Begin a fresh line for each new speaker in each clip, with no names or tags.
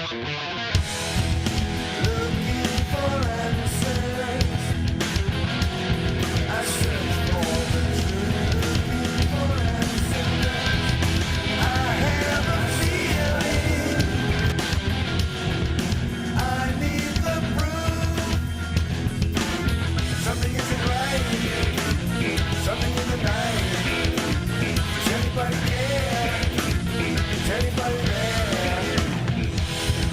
Looking for answers, I search for the truth. Looking for answers, I have a feeling I need the proof. Something isn't right, something in the night. Does anybody care? Is anybody there?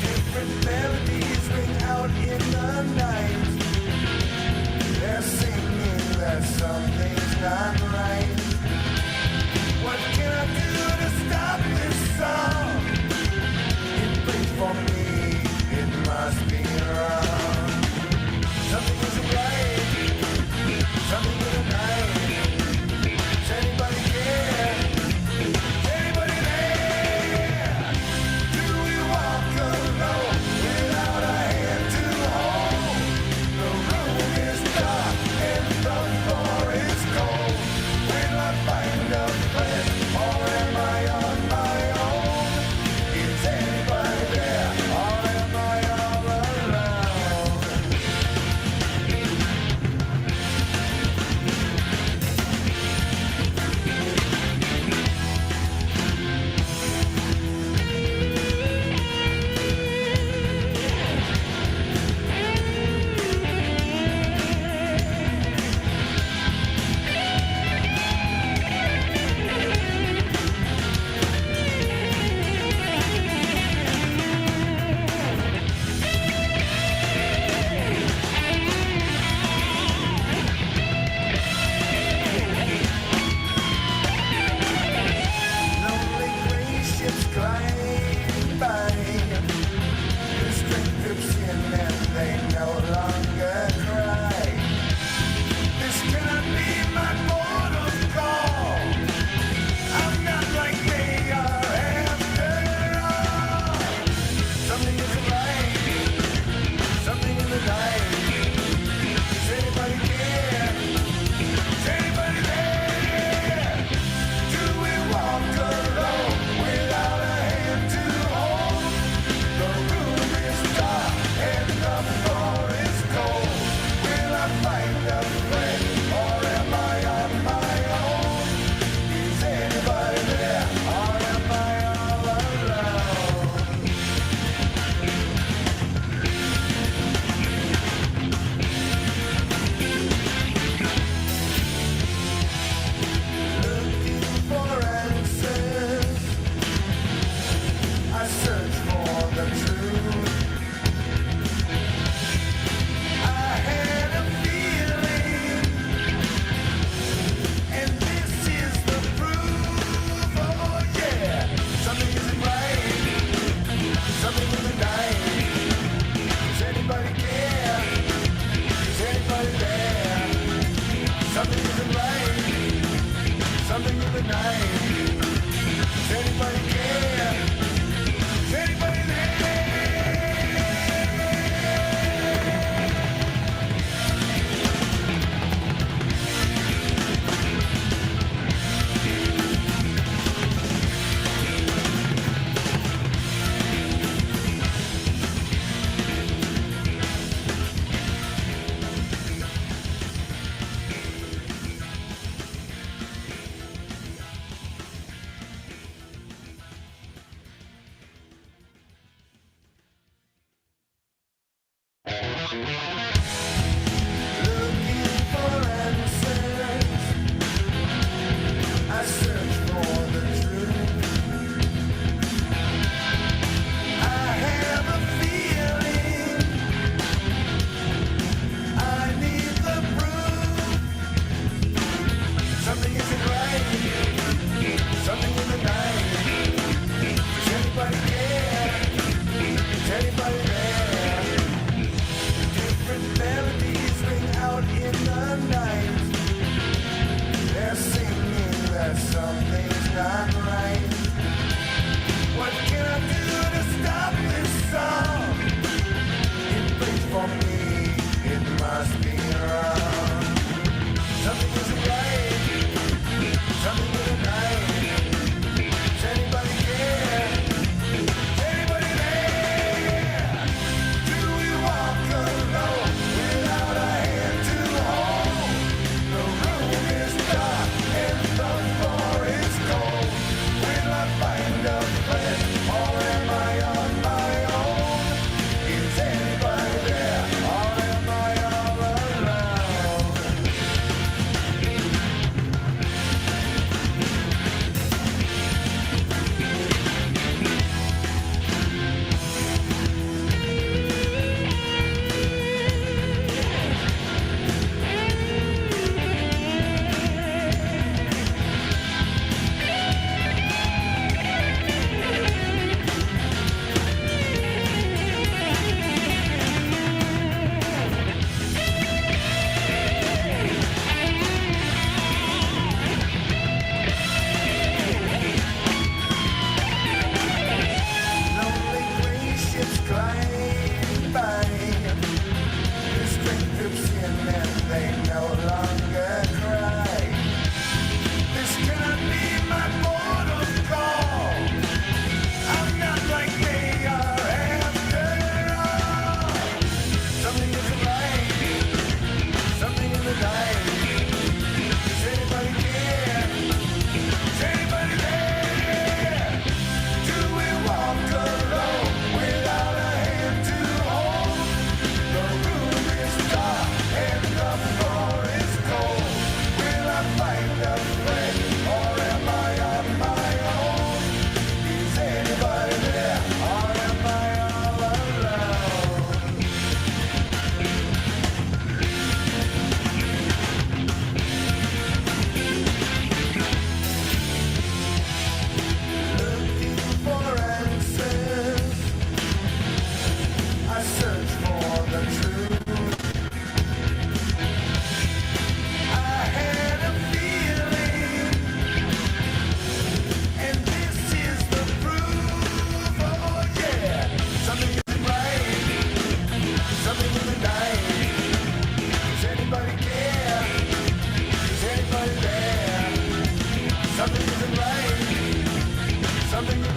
Different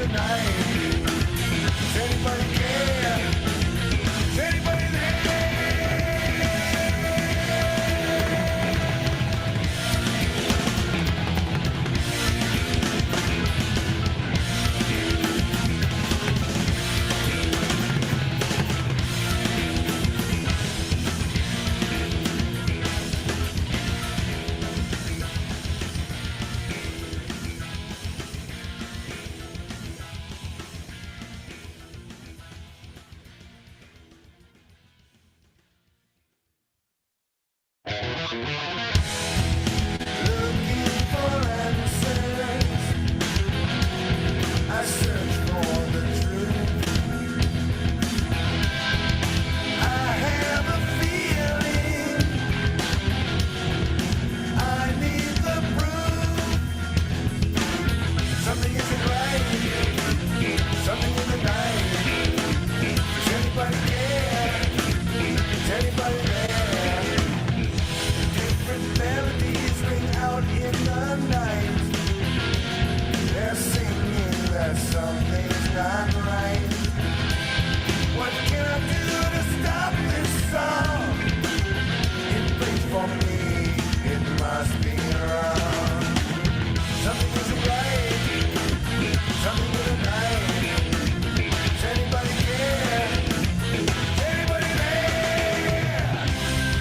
the night. Does anybody care? Is anybody there? Looking for answers, I search for the truth. I have a feeling I need the proof. Something isn't right. Something in the night. Does anybody care? Is anybody there? Different melodies ring out in the night. They're singing that something's not right. What can I do to stop this song? It plays for me, it must be wrong. Something isn't right. Something in the night. Does anybody care? Is anybody there?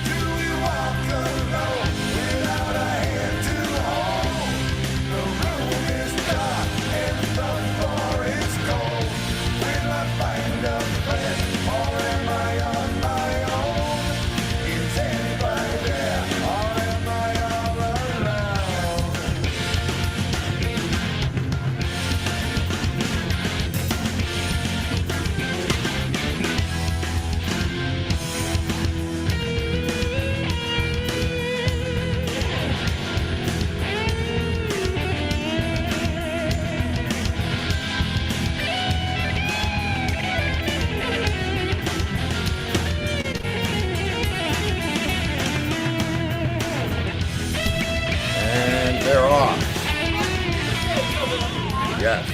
Do we walk alone without a hand to hold? The room is dark and the floor is cold. Will I find a friend or am I on my own? Is anybody there or am I all alone? And they're off. Yes.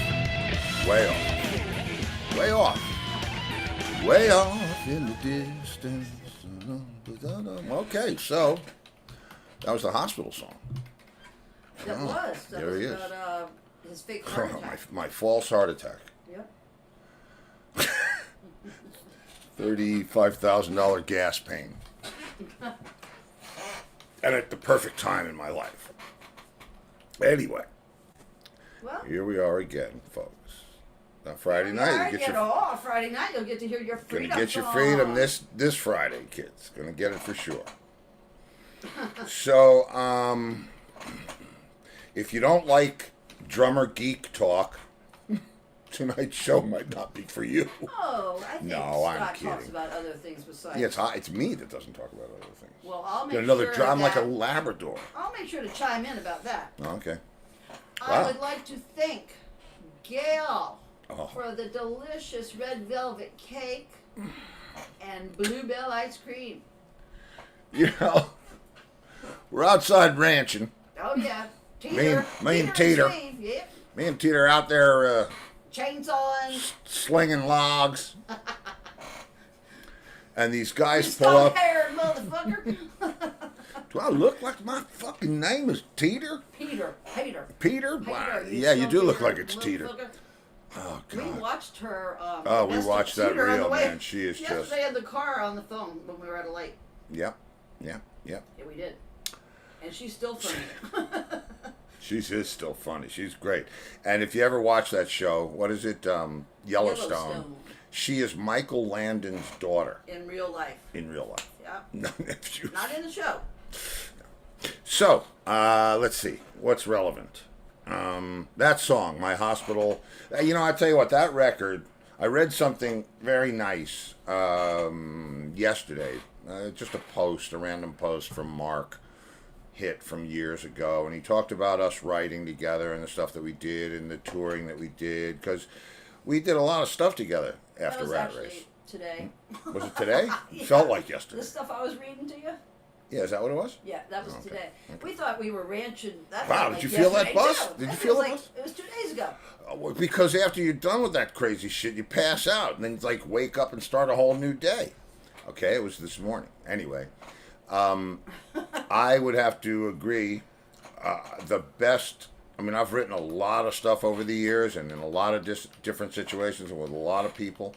Way off. Way off. Way off in the distance. Okay, so that was the hospital song.
That
Oh,
was. That
there
was
he is.
about his fake heart attack.
my false heart attack.
Yep.
$35,000 gas pain. And at the perfect time in my life. Anyway,
Well,
here we are again, folks. Now Friday
all
night,
right,
you get your
Friday night you'll get to hear your freedom
gonna get your
song.
freedom this Friday, kids. Gonna get it for sure. So, if you don't like drummer geek talk, tonight's show might not be for you.
Oh, I think
No, I'm
Scott talks
kidding.
about other things besides.
Yeah, it's me that doesn't talk about other things.
Well, I'll make
Get another
sure
drum like a
that-
Labrador.
I'll make sure to chime in about that.
Oh, okay.
I
Wow.
would like to thank Gail
Oh.
for the delicious red velvet cake and bluebell ice cream.
You know, we're outside ranching.
Oh yeah, Teeter.
Me and
and
Teeter.
Steve, yep.
Me and Teeter out there
Chainsawing.
slinging logs. And these guys pull
Stop
up.
haired motherfucker.
Do I look like my fucking name is Teeter?
Peter.
Peter? Wow. Yeah, you do look like it's Teeter. Oh,
We
God.
watched her.
Oh, we
domestic
watched that
tutor on the
reel,
way-
man. She is just.
Yesterday in the car on the phone when we were at a lake.
Yep.
Yeah, we did. And she's still funny.
She's still funny. She's great. And if you ever watch that show, what is it? Yellowstone. She is Michael Landon's daughter
In real life.
in real life.
Yeah.
Not nephew.
Not in the show.
So, let's see. What's relevant? That song, My Hospital. You know, I tell you what, that record, I read something very nice yesterday. Just a random post from Mark Hit from years ago. And he talked about us writing together and the stuff that we did and the touring that we did. Because we did a lot of stuff together after
That was
Rat
actually
Race.
today.
Was it today?
Yeah.
Felt like yesterday.
The stuff I was reading to you?
Yeah, is that what it was?
Yeah, that was
Okay,
today.
okay.
We thought we were ranching. That
Wow,
was
did
like
you feel that
yesterday,
buzz?
too.
Did you
That
feel
feels
the
like
buzz?
It was 2 days ago.
Well, because after you're done with that crazy shit, you pass out and then you like wake up and start a whole new day. Okay, it was this morning. Anyway, I would have to agree. The best. I mean, I've written a lot of stuff over the years and in a lot of different situations and with a lot of people,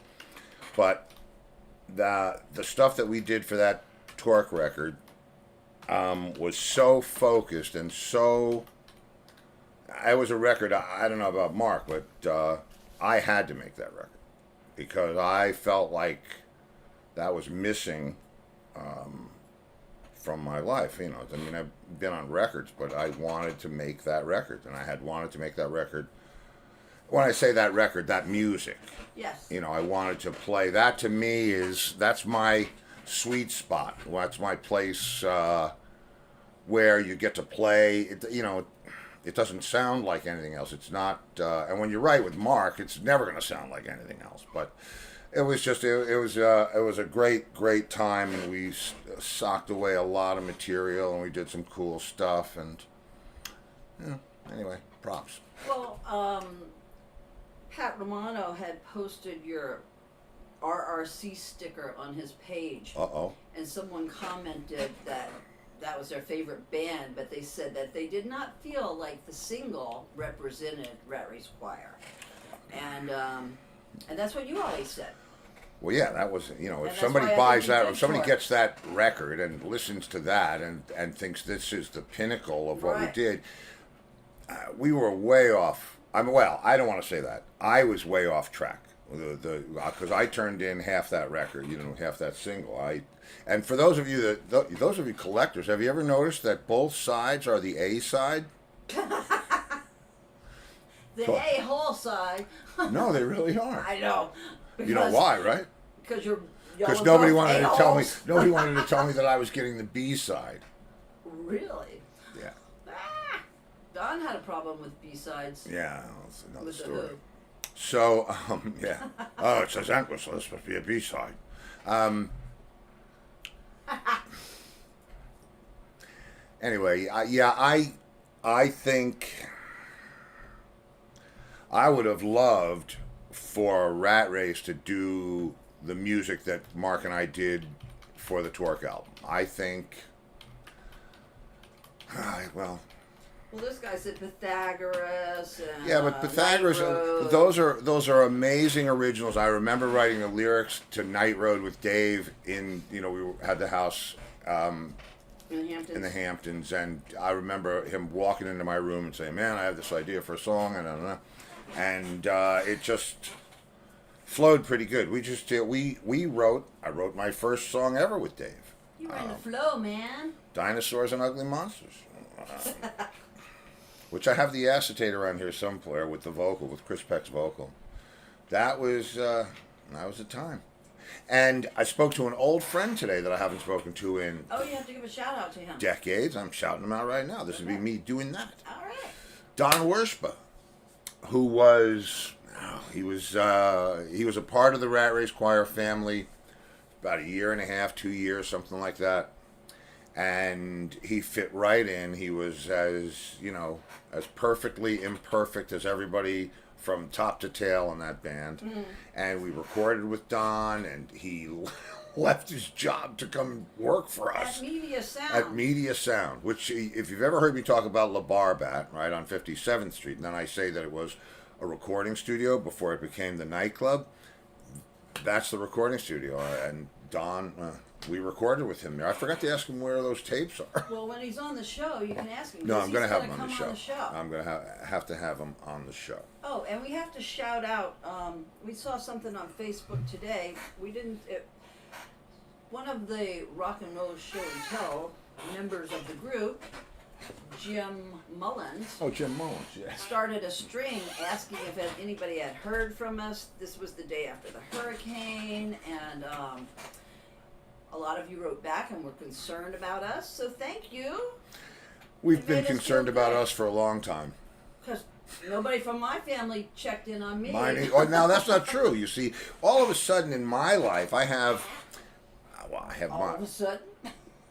but the stuff that we did for that Torque record was so focused and so. It was a record. I don't know about Mark, but I had to make that record because I felt like that was missing from my life. You know, I mean, I've been on records, but I wanted to make that record, and I had wanted to make that record. When I say that record, that music.
Yes.
You know, I wanted to play. That to me that's my sweet spot. That's my place where you get to play. You know, it doesn't sound like anything else. It's not. And when you write with Mark, it's never going to sound like anything else. But it was just it was a great time, and we socked away a lot of material, and we did some cool stuff, and anyway, props.
Well, Pat Romano had posted your RRC sticker on his page.
Uh-oh.
And someone commented that was their favorite band, but they said that they did not feel like the single represented Rat Race Choir. And that's what you always said.
Well, yeah, that was, you know,
And
if
that's
somebody
why I
buys
think you
that,
did
if somebody
for it.
gets that record and listens to that and thinks this is the pinnacle of what we
Right.
did, we were way off. I mean, well, I don't want to say that. I was way off track. Because I turned in half that record, you know, half that single. And for those of you those of you collectors, have you ever noticed that both sides are the A side?
The
So-
A-hole side.
No, they really are.
I know.
You know why, right?
Because you're.
Because nobody wanted to tell me. Nobody wanted to tell me that I was getting the B side.
Really?
Yeah.
Ah, Don had a problem with B-sides.
Yeah, that's another
With the
story.
Who.
So, yeah. Oh, it says Empress, so this must be a B side. Anyway, I think I would have loved for Rat Race to do the music that Mark and I did for the Torque album. I think, well,
this guy said Pythagoras and
yeah, but Pythagoras,
Night Road.
those are amazing originals. I remember writing the lyrics to Night Road with Dave in, you know, we had the house in the Hamptons, and I remember him walking into my room and saying, "Man, I have this idea for a song," and it just flowed pretty good. We just I wrote my first song ever with Dave.
You were in the flow, man.
Dinosaurs and Ugly Monsters. Which I have the acetate around here somewhere with the vocal, with Chris Peck's vocal. That was the time. And I spoke to an old friend today that I haven't spoken to in
Oh, you have to give a shout out to him.
decades. I'm shouting him out right now. This would be me doing that.
All right.
Don Werspa, who was he was a part of the Rat Race Choir family about a year and a half, 2 years, something like that. And he fit right in. He was as perfectly imperfect as everybody from top to tail in that band. Mm. And we recorded with Don, and he left his job to come work for us. At Media Sound, which, if you've ever heard me talk about La Barbat, right, on 57th Street, and then I say that it was a recording studio before it became the nightclub, that's the recording studio. And Don, we recorded with him there. I forgot to ask him where those tapes are.
Well, when he's on the show, you can ask him.
No, I'm going to have him
come
on the show. I'm going to have to have him on the show.
Oh, and we have to shout out. We saw something on Facebook today. One of the Rock and Roll Show and Tell members of the group, Jim Mullins.
Oh, Jim Mullins, yeah.
Started a string asking if anybody had heard from us. This was the day after the hurricane, and a lot of you wrote back and were concerned about us, so thank you.
We've been concerned about us for a long time.
Because nobody from my family checked in on me.
Now that's not true. You see, all of a sudden in my life, I have
all of a sudden?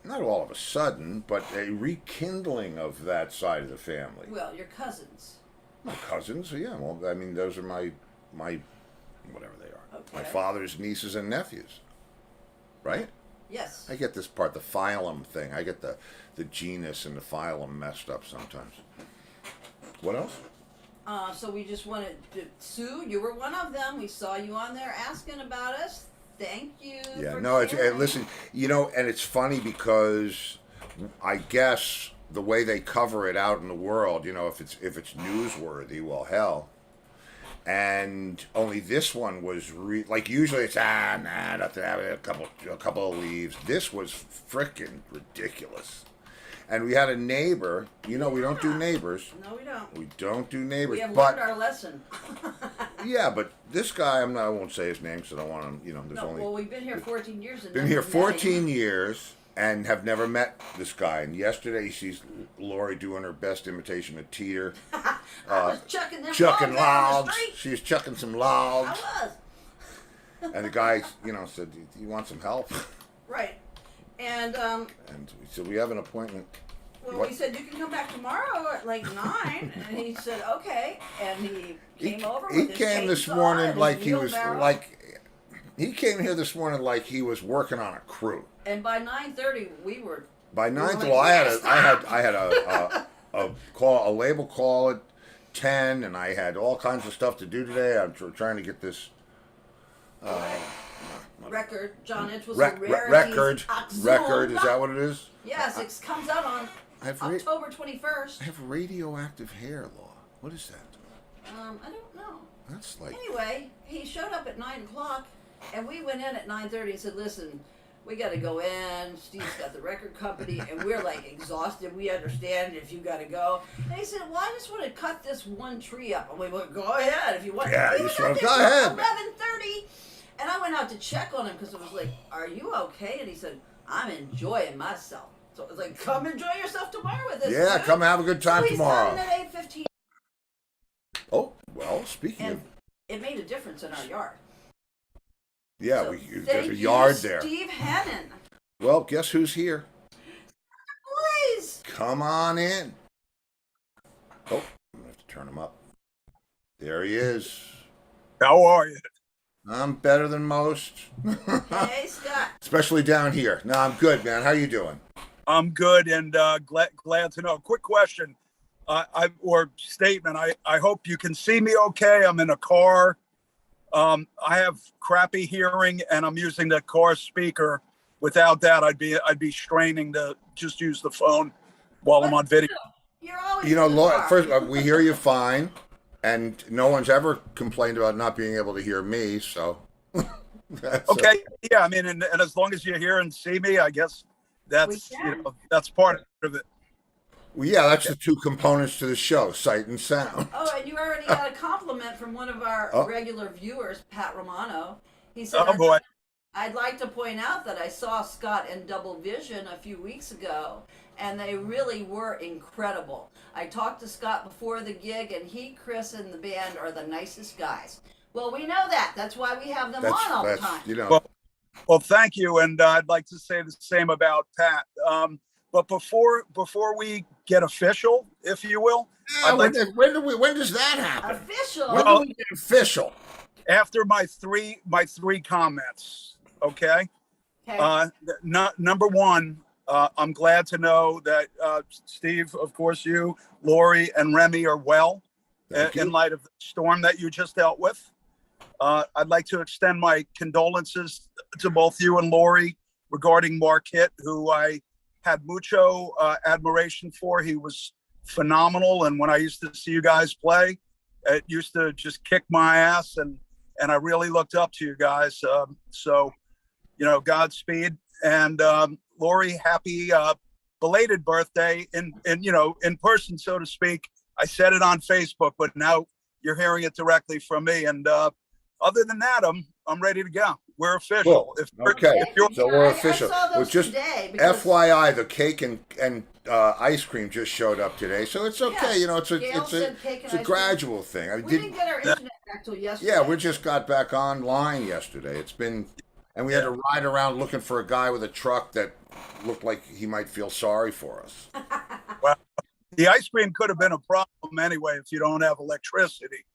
not all of a sudden, but a rekindling of that side of the family.
Well, your cousins.
My cousins, yeah. Well, I mean, those are my whatever they are.
Okay.
My father's nieces and nephews. Right?
Yes.
I get this part, the phylum thing. I get the genus and the phylum messed up sometimes. What else?
So we just wanted to, Sue, you were one of them. We saw you on there asking about us. Thank you.
Yeah,
for
no, it's
sharing.
listen, and it's funny because I guess the way they cover it out in the world, if it's newsworthy, well, hell. And only this one was like usually it's nah, nothing happened, a couple of leaves. This was frickin' ridiculous. And we had a neighbor. We don't do neighbors.
No, we don't.
We don't do neighbors.
We have
but
learned our lesson.
yeah, but this guy, I won't say his name because I don't want him. There's
No,
only
well, we've been here 14 years. And
been
never
here
met
14
him.
years and have never met this guy. And yesterday, she's Lori doing her best imitation of Teeter.
I was chucking them
Chucking
logs down the
logs.
street.
She was chucking some
I
logs.
was.
And the guy, said, "Do you want some help?"
Right. And,
And we said, "We have an appointment."
well,
What?
we said, you can come back tomorrow at like 9. And he said, okay. And he came over with
He
his
came this
chainsaw
morning
and
like
his
he was
wheelbarrow.
he came here this morning like he was working on a crew.
And by 9:30, we were.
By
we were
9,
like,
well, I
"Yes,
had a label call at 10, and I had all kinds of stuff to do today. I'm trying to get this
record. John, it was
record.
a rarities
Record, is that what it is?
Yes, it comes out on
I've
October 21st.
I have radioactive hair law. What is that?
I don't know.
That's like
Anyway, he showed up at 9 o'clock, and we went in at 9:30 and said, listen, we got to go in. Steve's got the record company, and we're like exhausted. We understand if you got to go. And he said, well, I just want to cut this one tree up. And we went, go ahead if you want.
Yeah,
We
you
were
sort of-
there
go
till
ahead.
11:30, and I went out to check on him because it was like, are you okay? And he said, I'm enjoying myself. So it was like, come enjoy yourself tomorrow with us.
yeah,
dude.
come have a good time
So he's
tomorrow.
coming at 8:15,
Oh, well, speaking
and
of
it made a difference in our yard.
yeah,
So
there's
thank
a
you,
yard there.
Steve Hennon.
Well, guess who's here?
Please.
Come on in. Oh, I'm gonna have to turn him up. There he is.
How are you?
I'm better than most,
Hey, Scott.
especially down here. No, I'm good, man. How you doing?
I'm good and glad to know. Quick question, or statement. I hope you can see me okay. I'm in a car. I have crappy hearing, and I'm using the car speaker. Without that, I'd be straining to just use the phone while I'm on video.
You're always
You know,
in the
Laura,
car.
first, we hear you fine, and no one's ever complained about not being able to hear me, so. That's
Okay, yeah. I mean, and as long as you're here and see me, I guess that's
We can.
that's part of it.
Well, yeah, that's the two components to the show, sight and sound.
Oh, and you already got a compliment from one of our
Oh.
regular viewers, Pat Romano. He said,
Oh boy.
I'd like to point out that I saw Scott in Double Vision a few weeks ago, and they really were incredible. I talked to Scott before the gig, and he, Chris, and the band are the nicest guys. Well, we know that. That's why we have them on all the time.
Well, thank you, and I'd like to say the same about Pat. But before we get official, if you will,
Yeah,
I'd like
when does that happen?
Official.
When do we get official?
after my three comments, okay?
Okay.
Number one, I'm glad to know that Steve, of course, you, Lori, and Remy are well
Thank
in
you.
light of the storm that you just dealt with. I'd like to extend my condolences to both you and Lori regarding Mark Hitt, who I had mucho admiration for. He was phenomenal, and when I used to see you guys play, it used to just kick my ass, and I really looked up to you guys. So, Godspeed, and Lori, happy belated birthday in person, so to speak. I said it on Facebook, but now you're hearing it directly from me. And other than that, I'm ready to go. We're official.
Cool. Okay, so we're
I
official.
saw those
Well, just
today because
FYI, the cake and ice cream just showed up today, so it's okay.
Yeah.
It's a
Gail
it's
said
a
cake and
it's a
ice cream.
gradual thing. I mean,
we didn't get our internet back till yesterday.
yeah, we just got back online yesterday. It's been And we had to ride around looking for a guy with a truck that looked like he might feel sorry for us.
Well, the ice cream could have been a problem anyway if you don't have electricity,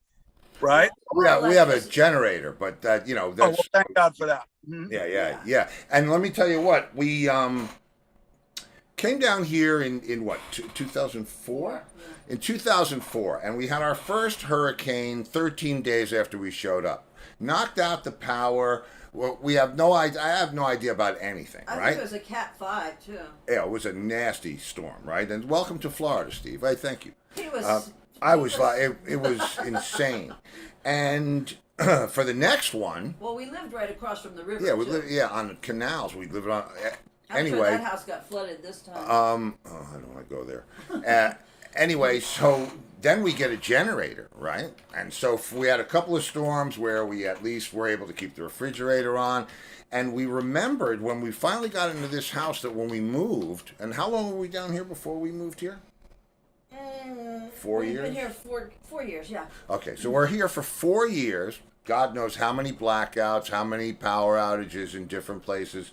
right?
We have a generator, but that, you know,
Oh,
that's
well, thank God for that. Mhm.
yeah. And let me tell you what, we came down here in what, 2004? In 2004, and we had our first hurricane 13 days after we showed up. Knocked out the power. Well, we have no idea. I have no idea about anything,
I
right?
think it was a Cat 5 too.
Yeah, it was a nasty storm, right? And welcome to Florida, Steve. I thank you.
It was.
I was like, it was insane. And for the next one,
Well, we lived right across from the river.
yeah, we
too.
lived on the canals. We lived on.
I'm sure
Anyway,
that house got flooded this time.
oh, I don't want to go there. Anyway, so then we get a generator, right? And so we had a couple of storms where we at least were able to keep the refrigerator on. And we remembered when we finally got into this house that when we moved, and how long were we down here before we moved here? 4
We've
years?
been here 4 years, yeah.
Okay, so we're here for 4 years. God knows how many blackouts, how many power outages in different places.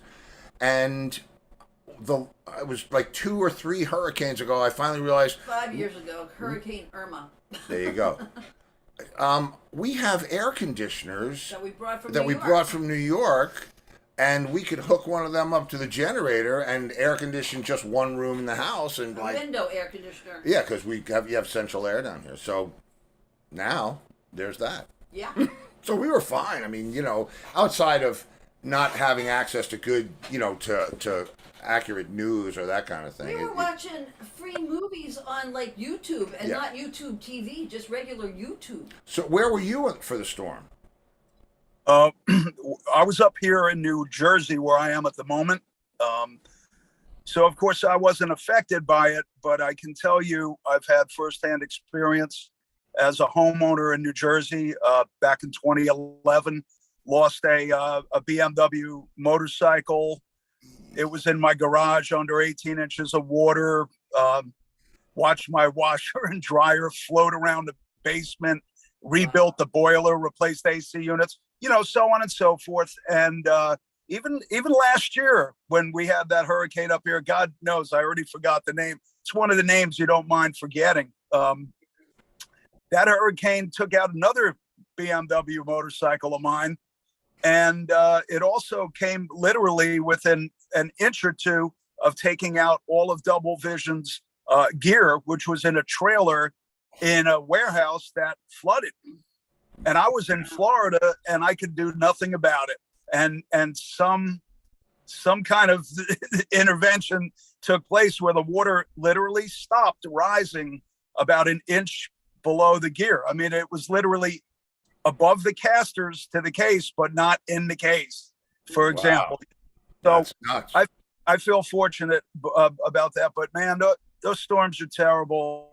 And it was like 2 or 3 hurricanes ago, I finally realized,
5 years ago, Hurricane Irma.
there you go. We have air conditioners
That we brought from
that
New
we
York.
brought from New York, and we could hook one of them up to the generator and air condition just one room in the house, and
A
like,
window air conditioner.
yeah, because you have central air down here. So now there's that.
Yeah.
So we were fine. I mean, you know, outside of not having access to good, you know, to accurate news or that kind of thing.
We were watching free movies on like YouTube and
Yeah.
not YouTube TV, just regular YouTube.
So where were you for the storm?
I was up here in New Jersey where I am at the moment. So of course I wasn't affected by it, but I can tell you I've had firsthand experience as a homeowner in New Jersey. Back in 2011, lost a BMW motorcycle. It was in my garage under 18 inches of water. Watched my washer and dryer float around the basement. Rebuilt the boiler, replaced AC units, you know, so on and so forth. And even last year when we had that hurricane up here, God knows I already forgot the name. It's one of the names you don't mind forgetting. That hurricane took out another BMW motorcycle of mine. And it also came literally within an inch or two of taking out all of Double Vision's gear, which was in a trailer in a warehouse that flooded. And I was in Florida and I could do nothing about it. And some kind of intervention took place where the water literally stopped rising about an inch below the gear. I mean, it was literally above the casters to the case, but not in the case, for example.
Wow.
So
That's nuts.
I feel fortunate about that, but man, those storms are terrible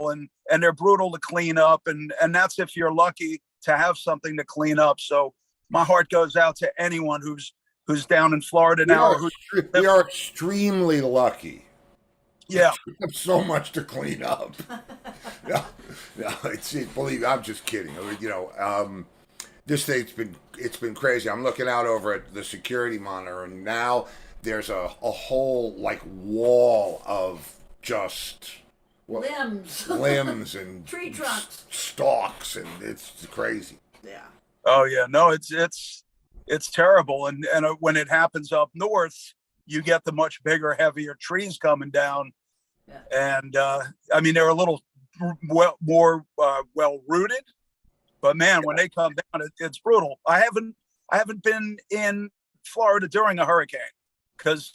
and they're brutal to clean up. And that's if you're lucky to have something to clean up. So my heart goes out to anyone who's down in Florida now.
We are extremely lucky.
Yeah.
We have so much to clean up. No, believe me, I'm just kidding. I mean, you know, this thing's been crazy. I'm looking out over at the security monitor, and now there's a whole like wall of just limbs and
Tree trunks,
stalks, and it's crazy.
yeah.
Oh yeah, no, it's terrible. And when it happens up north, you get the much bigger, heavier trees coming down.
Yeah.
And I mean, they're a little more well rooted, but man, when they come down, it's brutal. I haven't been in Florida during a hurricane because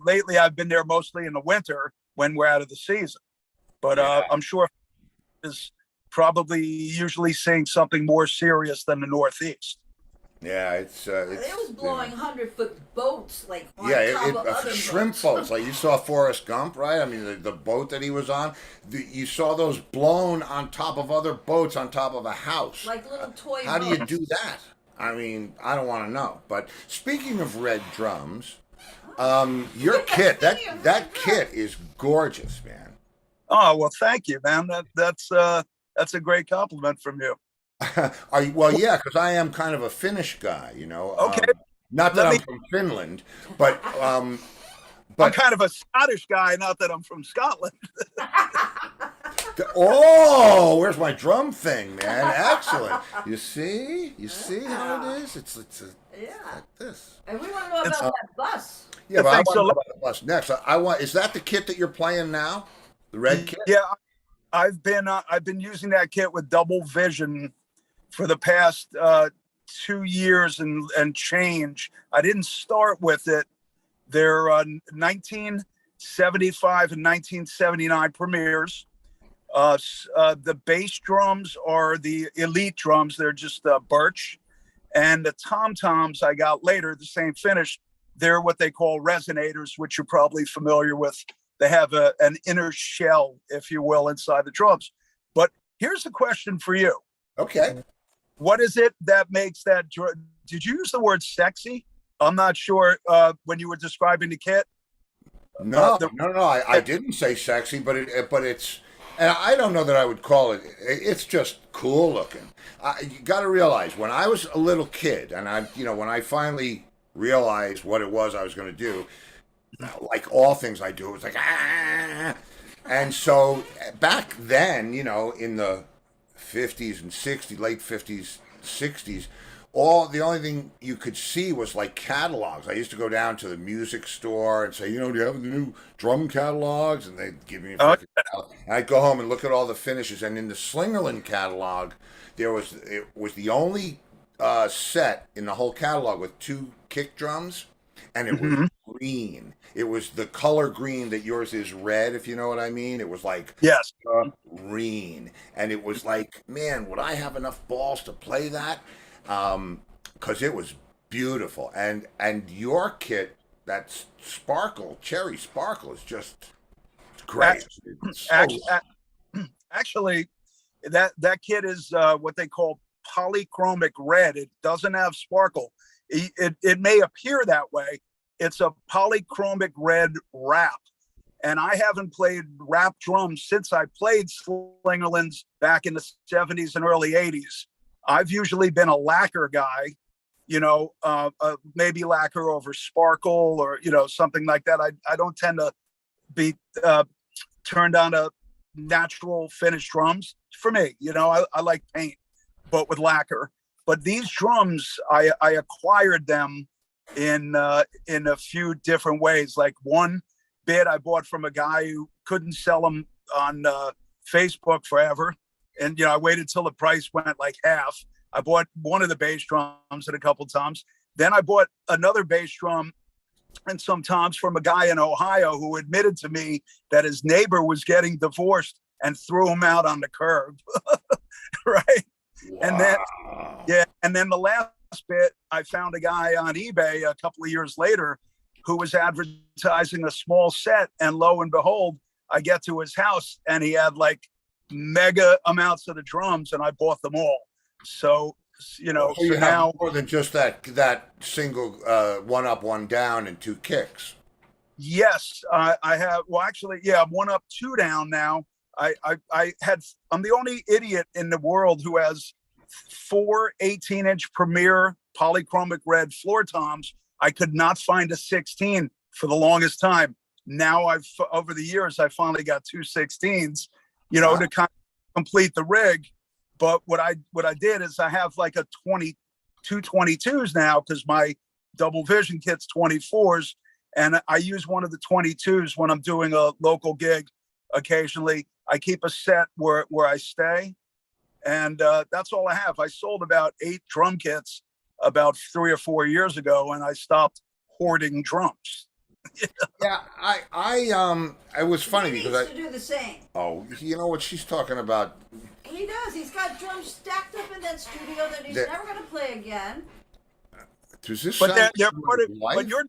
lately I've been there mostly in the winter when we're out of the season. But I'm sure is probably usually seeing something more serious than the Northeast.
Yeah, it
was blowing 100-foot boats like on
yeah,
top of other
shrimp
boats.
like you saw Forrest Gump, right? I mean, the boat that he was on, you saw those blown on top of other boats on top of a house.
Like little toy
How do
boats.
you do that? I mean, I don't want to know. But speaking of red drums, your kit, that kit is gorgeous, man.
Oh, well, thank you, man. That's a great compliment from you.
Well, yeah, because I am kind of a Finnish guy, you know.
Okay.
Not that
Let
I'm
me.
from Finland, but
I'm
but
kind of a Scottish guy, not that I'm from Scotland.
oh, where's my drum thing, man? Excellent. You see how it is. It's
Yeah.
like this.
And we want to know
It's,
about that bus.
Yeah, but I
thanks
want to
so.
know about the bus next. I want. Is that the kit that you're playing now? The red kit?
Yeah, I've been using that kit with Double Vision for the past 2 years and change. I didn't start with it. They're 1975 and 1979 premieres. The bass drums are the elite drums. They're just birch, and the tom toms I got later, the same finish. They're what they call resonators, which you're probably familiar with. They have an inner shell, if you will, inside the drums. But here's a question for you.
Okay.
What is it that makes that did you use the word sexy? I'm not sure when you were describing the kit.
No,
The,
no. I didn't say sexy, but it's, and I don't know that I would call it. It's just cool looking. You got to realize when I was a little kid, and when I finally realized what it was I was going to do, like all things I do, it was like ah. And so back then, in the 50s and 60s, late 50s, 60s, the only thing you could see was like catalogs. I used to go down to the music store and say, do you have the new drum catalogs? And they'd give me a freaking catalog. And I'd go home and look at all the finishes. And in the Slingerland catalog, it was the only set in the whole catalog with two kick drums, and it was green. It was the color green that yours is red, if you know what I mean. It was like
yes.
green, and it was like, man, would I have enough balls to play that? Because it was beautiful, and your kit, that cherry sparkle, is just great. It's so
Actually, that kit is what they call polychromic red. It doesn't have sparkle. It may appear that way. It's a polychromic red wrap. And I haven't played wrap drums since I played Slingerlands back in the 70s and early 80s. I've usually been a lacquer guy, maybe lacquer over sparkle or, something like that. I don't tend to be turned on to natural finished drums. For me, I like paint, but with lacquer. But these drums, I acquired them in a few different ways. Like one bit I bought from a guy who couldn't sell them on Facebook forever. And, I waited till the price went like half. I bought one of the bass drums at a couple times. Then I bought another bass drum and some toms from a guy in Ohio who admitted to me that his neighbor was getting divorced and threw him out on the curb. Right.
wow.
And then the last bit, I found a guy on eBay a couple of years later who was advertising a small set, and lo and behold, I get to his house and he had like mega amounts of the drums, and I bought them all. So
So you have
now
more than just that single one up, one down, and two kicks.
yes, I have. Well, actually, yeah, I'm one up, two down now. I'm the only idiot in the world who has 4 18-inch Premier polychromic red floor toms. I could not find a 16 for the longest time. Now over the years, I finally got 2 16s,
Wow.
to kind of complete the rig. But what I did is I have like a 22s now, because my Double Vision kit's 24s, and I use one of the 22s when I'm doing a local gig. Occasionally, I keep a set where I stay, and that's all I have. I sold about 8 drum kits about 3 or 4 years ago, and I stopped hoarding drums.
Yeah, it was funny
He
because
needs to do the same.
oh, you know what she's talking about?
He does. He's got drums stacked up in that studio that he's
That-
never going to play again.
Does this
But
sound
they're
like
part of.
life?
But your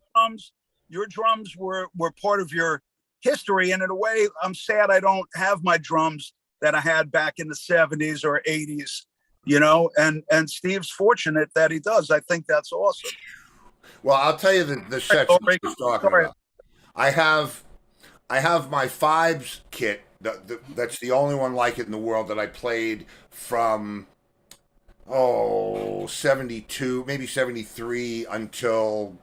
drums were part of your history, and in a way, I'm sad I don't have my drums that I had back in the 70s or 80s. And Steve's fortunate that he does. I think that's awesome.
Well, I'll tell you the section
Sorry.
she's talking
Sorry.
about. I have my Fibes kit. That's the only one like it in the world that I played from 72, maybe 73 until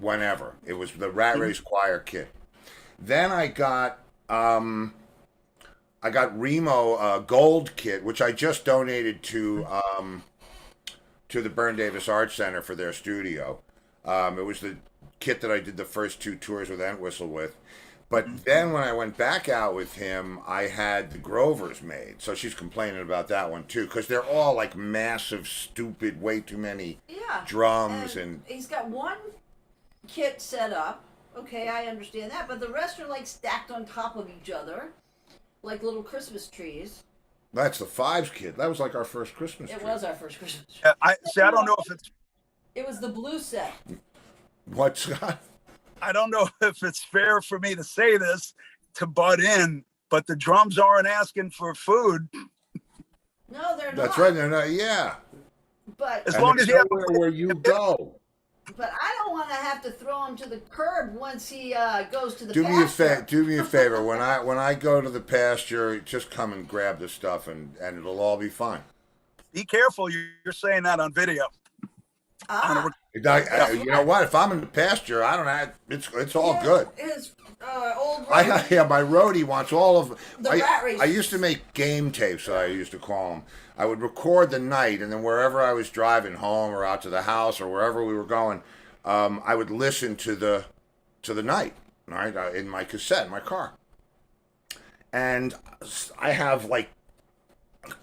whenever. It was the Rat Race Choir kit. Then I got Remo gold kit, which I just donated to the Byrne Davis Art Center for their studio. It was the kit that I did the first 2 tours with Entwistle with. But then when I went back out with him, I had the Grovers made. So she's complaining about that one too, because they're all like massive, stupid, way too many drums and
he's got one kit set up. Okay, I understand that, but the rest are like stacked on top of each other, like little Christmas trees.
That's the Fives kit. That was like our first Christmas tree.
It was our first Christmas tree.
I don't know if it's.
It was the blue set.
What, Scott?
I don't know if it's fair for me to say this to butt in, but the drums aren't asking for food.
No, they're not.
That's right. They're not. Yeah.
But
As long as you have
where you go.
But I don't want to have to throw him to the curb once he goes to the
Do
pasture.
do me a favor. When I go to the pasture, just come and grab the stuff, and it'll all be fine.
Be careful. You're saying that on video.
You know what? If I'm in the pasture, I don't have. It's all good.
His old
My roadie wants all of.
The rat race.
I used to make game tapes. I used to call them. I would record the night, and then wherever I was driving home or out to the house or wherever we were going, I would listen to the night. All right, in my cassette in my car, and I have like,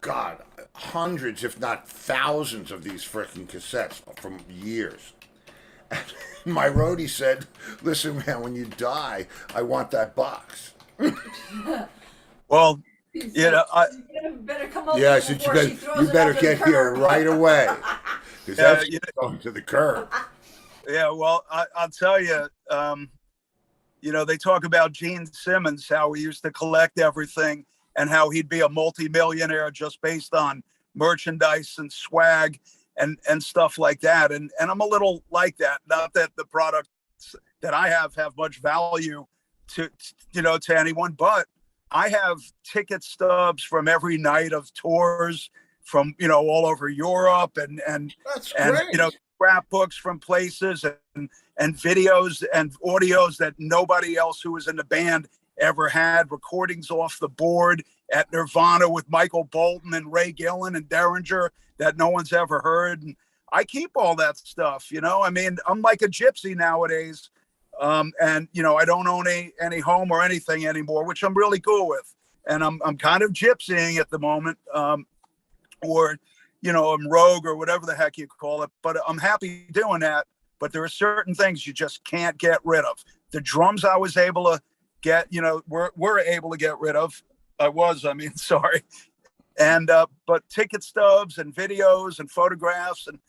God, hundreds, if not thousands, of these freaking cassettes from years. And my roadie said, "Listen, man, when you die, I want that box."
Well,
You better come over.
Yeah, I said, you better get here right away, because that's going to the curb.
Yeah, well, I'll tell you, they talk about Gene Simmons, how he used to collect everything and how he'd be a multimillionaire just based on merchandise and swag and stuff like that. And I'm a little like that. Not that the products that I have much value to anyone, but I have ticket stubs from every night of tours from, all over Europe and
That's great.
scrapbooks from places and videos and audios that nobody else who was in the band ever had, recordings off the board at Nirvana with Michael Bolton and Ray Gillan and Derringer that no one's ever heard. And I keep all that stuff, I mean, I'm like a gypsy nowadays. And I don't own any home or anything anymore, which I'm really cool with. And I'm kind of gypsying at the moment, or I'm rogue or whatever the heck you call it. But I'm happy doing that. But there are certain things you just can't get rid of. The drums I was able to get, we're able to get rid of. Sorry. And but ticket stubs and videos and photographs, and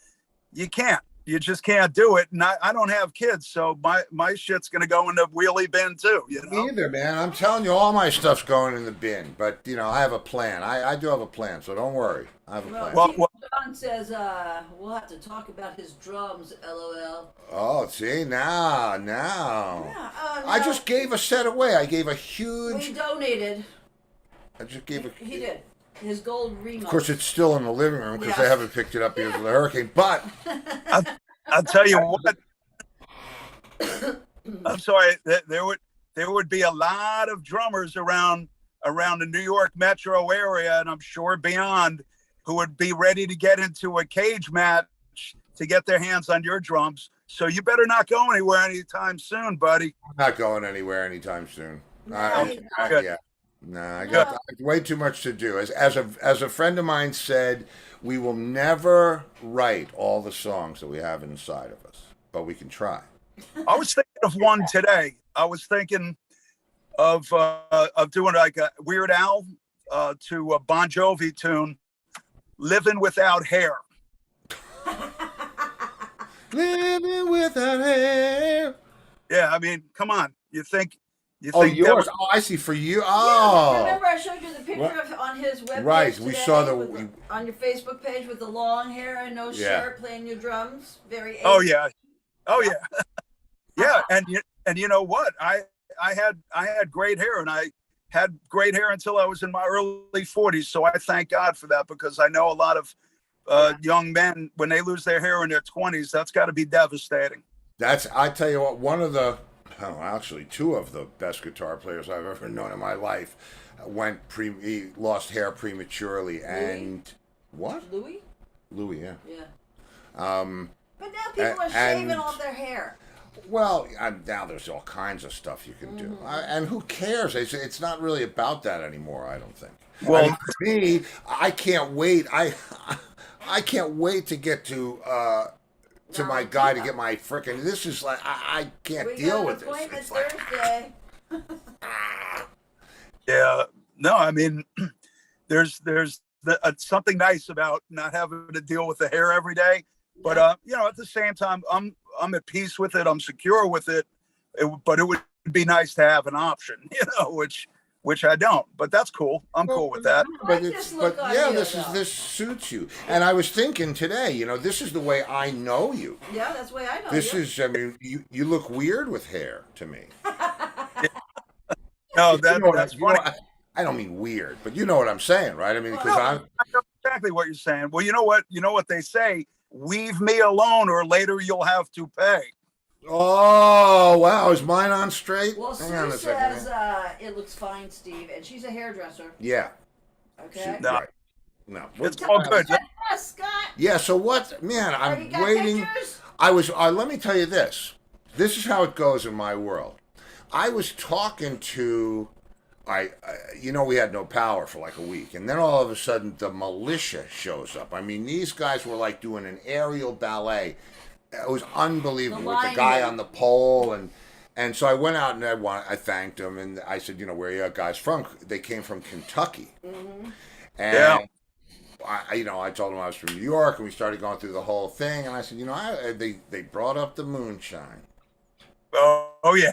you just can't do it. And I don't have kids, so my shit's gonna go in the wheelie bin too.
Either, man. I'm telling you, all my stuff's going in the bin. But I have a plan. I do have a plan, so don't worry. I have a plan.
Well, John says we'll have to talk about his drums. LOL.
Oh, see now.
Yeah,
I just gave a set away. I gave a huge.
He donated.
I just gave a.
He did. His gold remote.
Of course, it's still in the living room because they haven't picked it up because of the hurricane. But
I'll tell you what. I'm sorry. There would be a lot of drummers around the New York metro area, and I'm sure beyond, who would be ready to get into a cage match to get their hands on your drums. So you better not go anywhere anytime soon, buddy.
I'm not going anywhere anytime soon. I
No.
got way too much to do. As a friend of mine said, we will never write all the songs that we have inside of us, but we can try.
I was thinking of one today. I was thinking of doing like a Weird Al to a Bon Jovi tune, "Living Without Hair."
Living without hair.
Yeah, I mean, come on. You think
Yours.
that
I see. For you.
Yeah,
Oh.
remember I showed you the picture of on his webpage
Right, we
today
saw
on your Facebook page with the long hair and no shirt playing your drums. Very.
Oh yeah. Yeah, and you know what? I had great hair, and I had great hair until I was in my early 40s. So I thank God for that, because I know a lot of young men, when they lose their hair in their 20s, that's got to be devastating.
I tell you what, actually, two of the best guitar players I've ever known in my life he lost hair prematurely. And what? Louis, yeah.
Yeah.
Um,
But now people are shaving off their hair.
Well, now there's all kinds of stuff you can do, and who cares? It's not really about that anymore. I don't think.
Well,
I mean, for me, I can't wait. I can't wait to get to my guy to get my frickin'. This is like I can't deal with this.
It's Thursday.
Yeah, no, I mean, there's something nice about not having to deal with the hair every day. But you know, at the same time, I'm at peace with it. I'm secure with it. But it would be nice to have an option, you know, which I don't. But that's cool. I'm cool with that.
This suits you. And I was thinking today, you know, this is the way I know you.
Yeah, that's the way I know
This
you.
is, I mean, you look weird with hair to me.
No, that's funny.
I don't mean weird, but you know what I'm saying, right? I mean, because
I know exactly what you're saying. Well, you know what they say. Leave me alone, or later you'll have to pay.
Oh wow, is mine on straight?
Well,
Hang on
Sue
a second.
says it looks fine, Steve, and she's a hairdresser.
Yeah.
Okay.
No.
Right. No.
It's all good.
Scott.
Yeah. So what, man?
Have you
I'm
got
waiting.
pictures?
Let me tell you this. This is how it goes in my world. I was talking to. You know, we had no power for like a week, and then all of a sudden the militia shows up. I mean, these guys were like doing an aerial ballet. It was unbelievable with the guy on the pole, and so I went out and I thanked them, and I said, you know, where are you guys from? They came from Kentucky, and I told them I was from New York, and we started going through the whole thing, and I said, you know, they brought up the moonshine.
Oh yeah.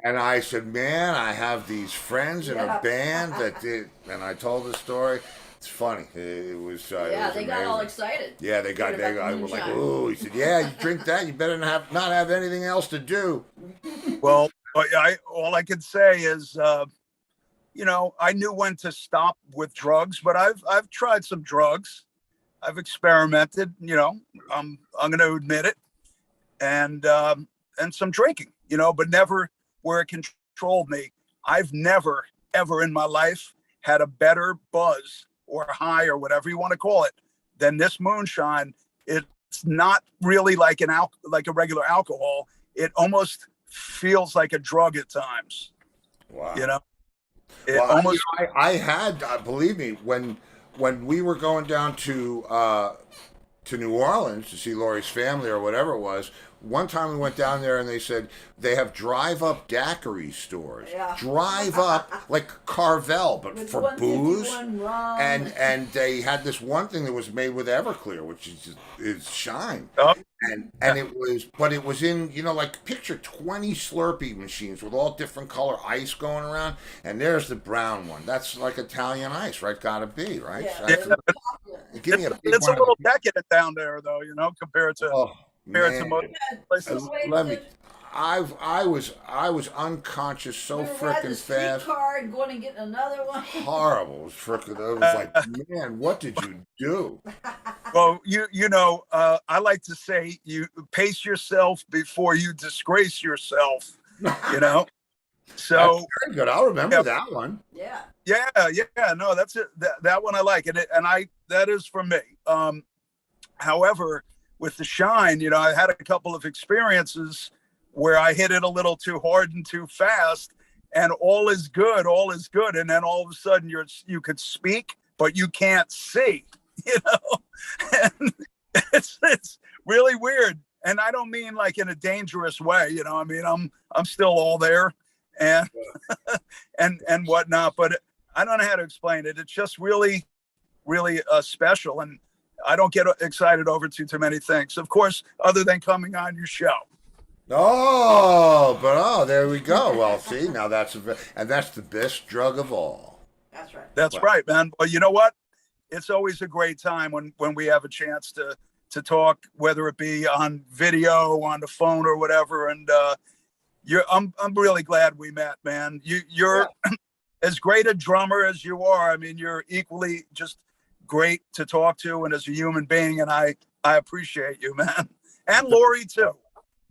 And I said, man, I have these friends in a band that did, and I told the story. It's funny. It was.
They got all excited.
Yeah, they were like, "Ooh!" He said, "Yeah, you drink that, you better not have anything else to do."
Well, all I can say is, you know, I knew when to stop with drugs, but I've tried some drugs. I've experimented. You know, I'm going to admit it, and some drinking. You know, but never where it controlled me. I've never ever in my life had a better buzz or high or whatever you want to call it than this moonshine. It's not really like like a regular alcohol. It almost feels like a drug at times.
Wow.
You know,
I had, believe me, when we were going down to New Orleans to see Laurie's family or whatever it was. One time we went down there and they said they have drive-up daiquiri stores. Yeah. Drive up like Carvel, but with for booze. And they had this one thing that was made with Everclear, which is Shine.
Oh.
And it was in, you know, like picture 20 Slurpee machines with all different color ice going around, and there's the brown one. That's like Italian ice, right? Gotta be, right?
Yeah.
Give me a big
it's
one
a little decadent down there, though, you know, compared to most places.
I was unconscious so freaking fast.
Car and going and getting another one.
Horrible. It was freaking. I was like, man, what did you do?
Well, you know, I like to say you pace yourself before you disgrace yourself. You know, so
that's very good. I'll remember that one.
Yeah.
No, that's it. That one I like, and that is for me. However, with the Shine, you know, I had a couple of experiences where I hit it a little too hard and too fast, and all is good, and then all of a sudden you could speak, but you can't see, you know, and it's really weird. And I don't mean like in a dangerous way, you know. I mean, I'm still all there, and and whatnot, but I don't know how to explain it. It's just really, really special, and I don't get excited over too many things, of course, other than coming on your show.
There we go. Well, see, now that's the best drug of all.
That's right.
That's right, man. But you know what? It's always a great time when we have a chance to talk, whether it be on video, on the phone, or whatever. And I'm really glad we met, man. You're as great a drummer as you are. I mean, you're equally just great to talk to and as a human being, and I appreciate you, man, and Laurie too.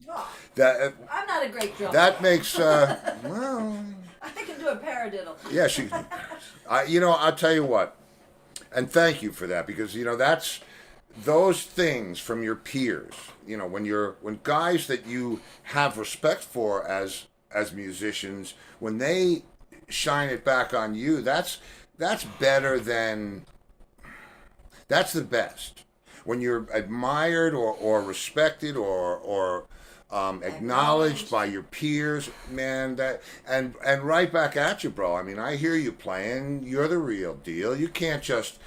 Oh,
That
I'm not a great drummer.
that makes well,
I can do a paradiddle.
yeah, she. I'll tell you what, and thank you for that because that's those things from your peers. When guys that you have respect for as musicians, when they shine it back on you, that's better than that's the best. When you're admired or respected or acknowledged by your peers, man, that and right back at you, bro. I mean, I hear you playing. You're the real deal. You can't just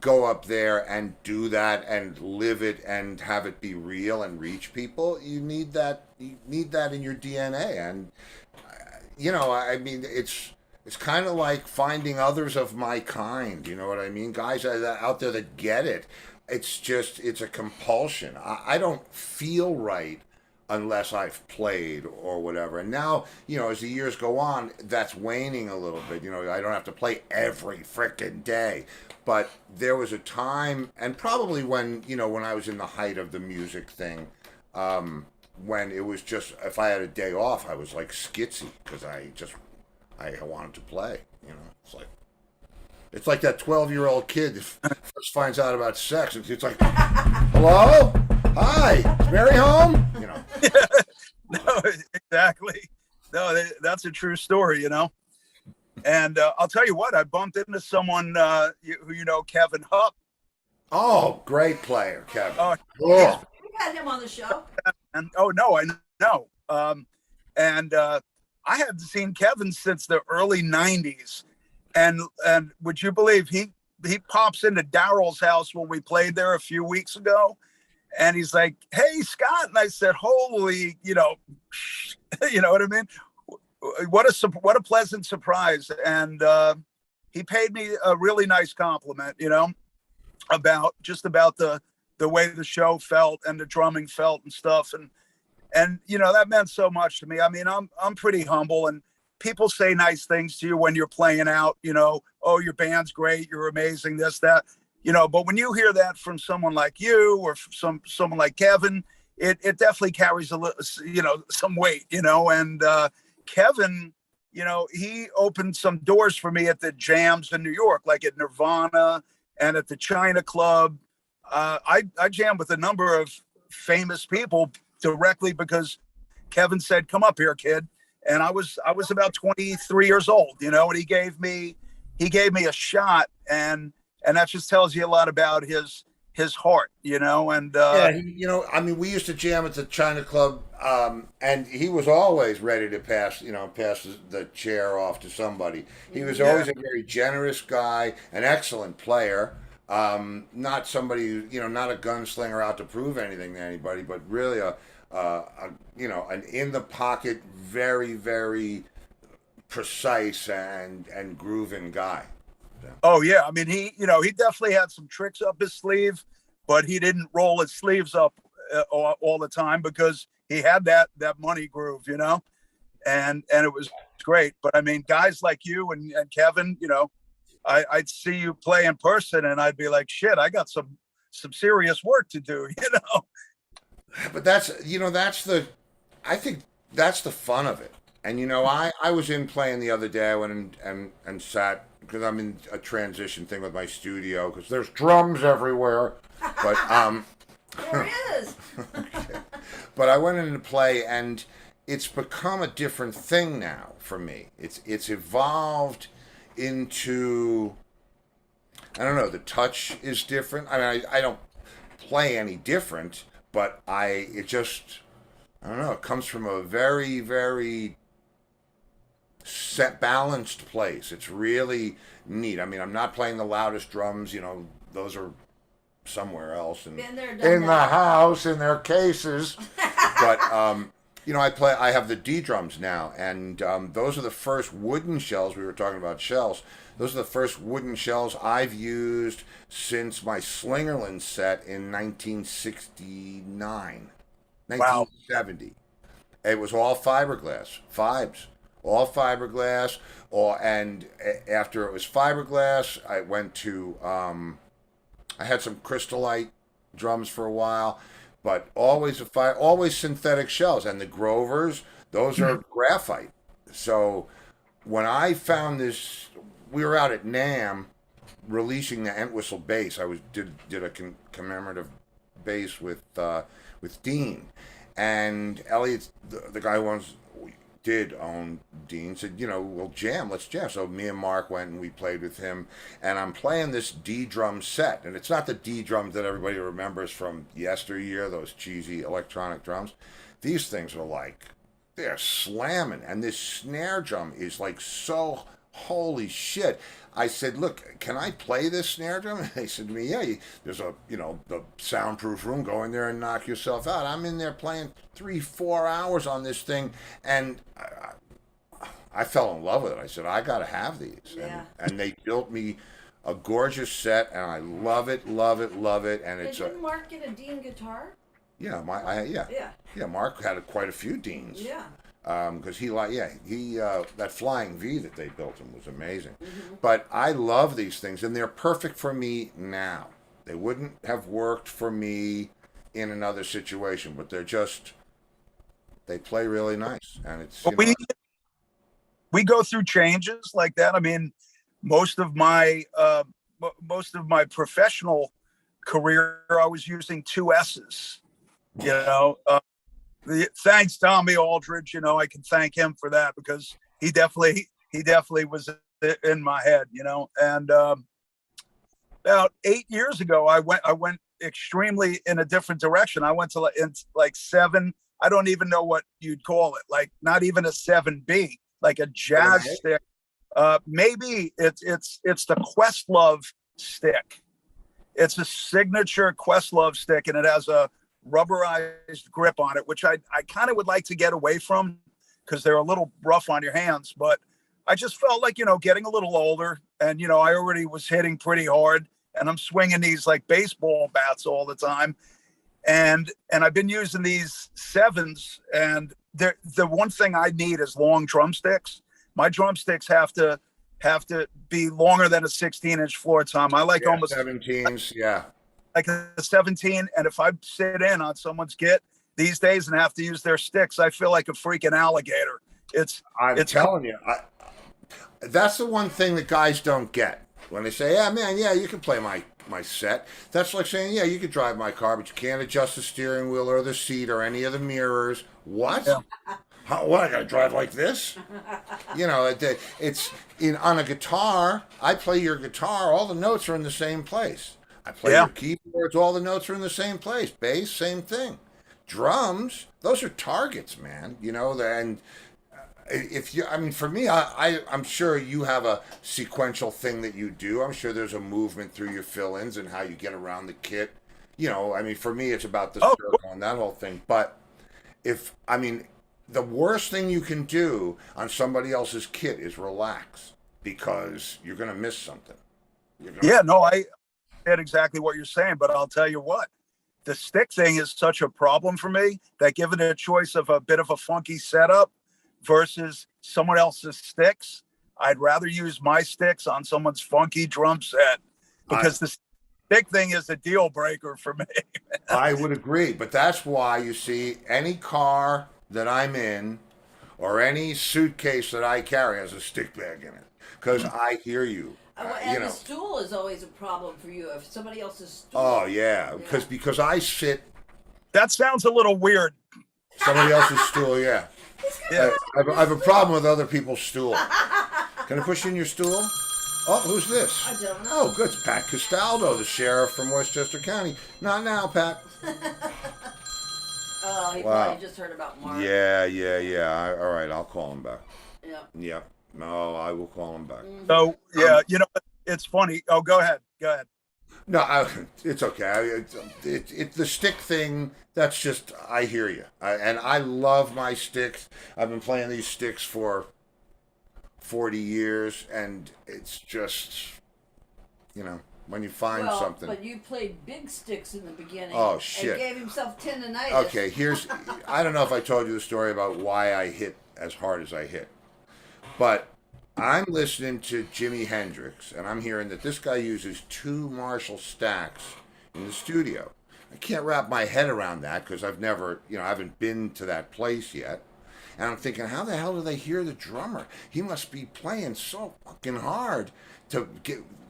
go up there and do that and live it and have it be real and reach people. You need that. You need that in your DNA. And I mean, it's kind of like finding others of my kind. You know what I mean? Guys out there that get it. It's a compulsion. I don't feel right unless I've played or whatever. And now, as the years go on, that's waning a little bit. I don't have to play every frickin' day. But there was a time, and probably when I was in the height of the music thing, when it was just, if I had a day off, I was like skitsy because I wanted to play. It's like that 12-year-old kid that first finds out about sex. It's like, hello? Hi, is Mary home?
No, exactly. No, that's a true story, And I'll tell you what, I bumped into someone who Kevin Hupp.
Oh, great player, Kevin.
Oh,
Oh.
We had him on the show.
And no, I know. And I hadn't seen Kevin since the early '90s. And would you believe he pops into Daryl's house when we played there a few weeks ago, and he's like, "Hey, Scott," and I said, "Holy, you know what I mean? What a pleasant surprise!" And he paid me a really nice compliment, about the way the show felt and the drumming felt and stuff, and that meant so much to me. I mean, I'm pretty humble, and people say nice things to you when you're playing out, oh, your band's great, you're amazing, this, that, but when you hear that from someone like you or someone like Kevin, it definitely carries a little, some weight, and Kevin, he opened some doors for me at the jams in New York, like at Nirvana and at the China Club. I jammed with a number of famous people directly because Kevin said, "Come up here, kid." And I was about 23 years old, and he gave me a shot, and that just tells you a lot about his heart, and
Yeah, I mean, we used to jam at the China Club, and he was always ready to pass the chair off to somebody. He was always a very generous guy, an excellent player, not somebody, not a gunslinger out to prove anything to anybody, but really an in the pocket, very, very precise and grooving guy. So.
Oh yeah, I mean he definitely had some tricks up his sleeve, but he didn't roll his sleeves up all the time because he had that money groove, and it was great. But I mean, guys like you and Kevin, I'd see you play in person and I'd be like, shit, I got some serious work to do,
But I think that's the fun of it. And I was in playing the other day. I went and sat because I'm in a transition thing with my studio because there's drums everywhere. But
There is.
okay. But I went in to play, and it's become a different thing now for me. It's evolved into, I don't know. The touch is different. I mean, I don't play any different. But I don't know, it comes from a very, very balanced place. It's really neat. I mean, I'm not playing the loudest drums, those are somewhere else and
Been there,
in
done
the
that.
house, in their cases. But, I have the D drums now, and those are the first wooden shells. We were talking about shells. Those are the first wooden shells I've used since my Slingerland set in 1969, 1970. It was all fiberglass, fibes, all fiberglass. And after it was fiberglass, I went to I had some crystallite drums for a while, but always always synthetic shells, and the Grovers, those are graphite. So when I found this, we were out at NAMM releasing the Entwistle bass. I did a commemorative bass with Dean, and Elliot, the guy who did own Dean, said, we'll jam, let's jam. So me and Mark went and we played with him, and I'm playing this D drum set, and it's not the D drums that everybody remembers from yesteryear, those cheesy electronic drums. These things are like, they're slamming, and this snare drum is like so holy shit. I said, look, can I play this snare drum? And they said to me, yeah, there's the soundproof room, go in there and knock yourself out. I'm in there playing 3-4 hours on this thing, and I fell in love with it. I said, I got to have these.
Yeah.
And they built me a gorgeous set, and I love it, love it, love it. And it's
Didn't Mark get a Dean guitar?
Yeah,
Yeah.
yeah. Mark had quite a few Deans.
Yeah.
Because he that Flying V that they built him was amazing. But I love these things, and they're perfect for me now. They wouldn't have worked for me in another situation, but they play really nice, and it's.
But we go through changes like that. I mean, most of my professional career, I was using 2 S's. Thanks, Tommy Aldridge. I can thank him for that, because he definitely was in my head. And about 8 years ago, I went extremely in a different direction. I went to like 7. I don't even know what you'd call it. Like not even a 7B, like a jazz stick. Maybe it's the Questlove stick. It's a signature Questlove stick, and it has a rubberized grip on it, which I kind of would like to get away from, because they're a little rough on your hands. But I just felt like, getting a little older, and, I already was hitting pretty hard, and I'm swinging these like baseball bats all the time. And I've been using these 7s, and the one thing I need is long drumsticks. My drumsticks have to be longer than a 16-inch floor tom. I like almost
17s, yeah.
Like a 17, and if I sit in on someone's kit these days and have to use their sticks, I feel like a freaking alligator.
I'm telling you, that's the one thing that guys don't get when they say, "Yeah, man, yeah, you can play my set." That's like saying, "Yeah, you can drive my car, but you can't adjust the steering wheel or the seat or any of the mirrors." What? Yeah. What, I gotta drive like this? It's on a guitar. I play your guitar. All the notes are in the same place. I play your keyboards, all the notes are in the same place. Bass, same thing. Drums, those are targets, man. And for me, I'm sure you have a sequential thing that you do. I'm sure there's a movement through your fill-ins and how you get around the kit. For me, it's about the circle and that whole thing. But the worst thing you can do on somebody else's kit is relax, because you're going to miss something.
I get exactly what you're saying, but I'll tell you what, the stick thing is such a problem for me that, given a choice of a bit of a funky setup versus someone else's sticks, I'd rather use my sticks on someone's funky drum set, because the stick thing is a deal breaker for me.
I would agree, but that's why you see any car that I'm in or any suitcase that I carry has a stick bag in it, because I hear you.
And the stool is always a problem for you. If somebody else's stool.
Oh yeah, because I sit.
That sounds a little weird.
Somebody else's stool, yeah. I have a problem with other people's stool. Can I push in your stool? Oh, who's this?
I don't know.
Oh, good. It's Pat Castaldo, the sheriff from Westchester County. Not now, Pat.
Oh, he probably just heard about Mark.
Yeah. All right, I'll call him back.
Yeah.
Yep. No, I will call him back.
So, it's funny. Oh, go ahead.
No, it's okay. It's the stick thing. That's just, I hear you. And I love my sticks. I've been playing these sticks for 40 years, and it's just, when you find something.
But you played big sticks in the beginning.
Oh, shit.
And gave himself tendonitis.
Okay, I don't know if I told you the story about why I hit as hard as I hit. But I'm listening to Jimi Hendrix, and I'm hearing that this guy uses two Marshall stacks in the studio. I can't wrap my head around that because I've never, I haven't been to that place yet. And I'm thinking, how the hell do they hear the drummer? He must be playing so fucking hard to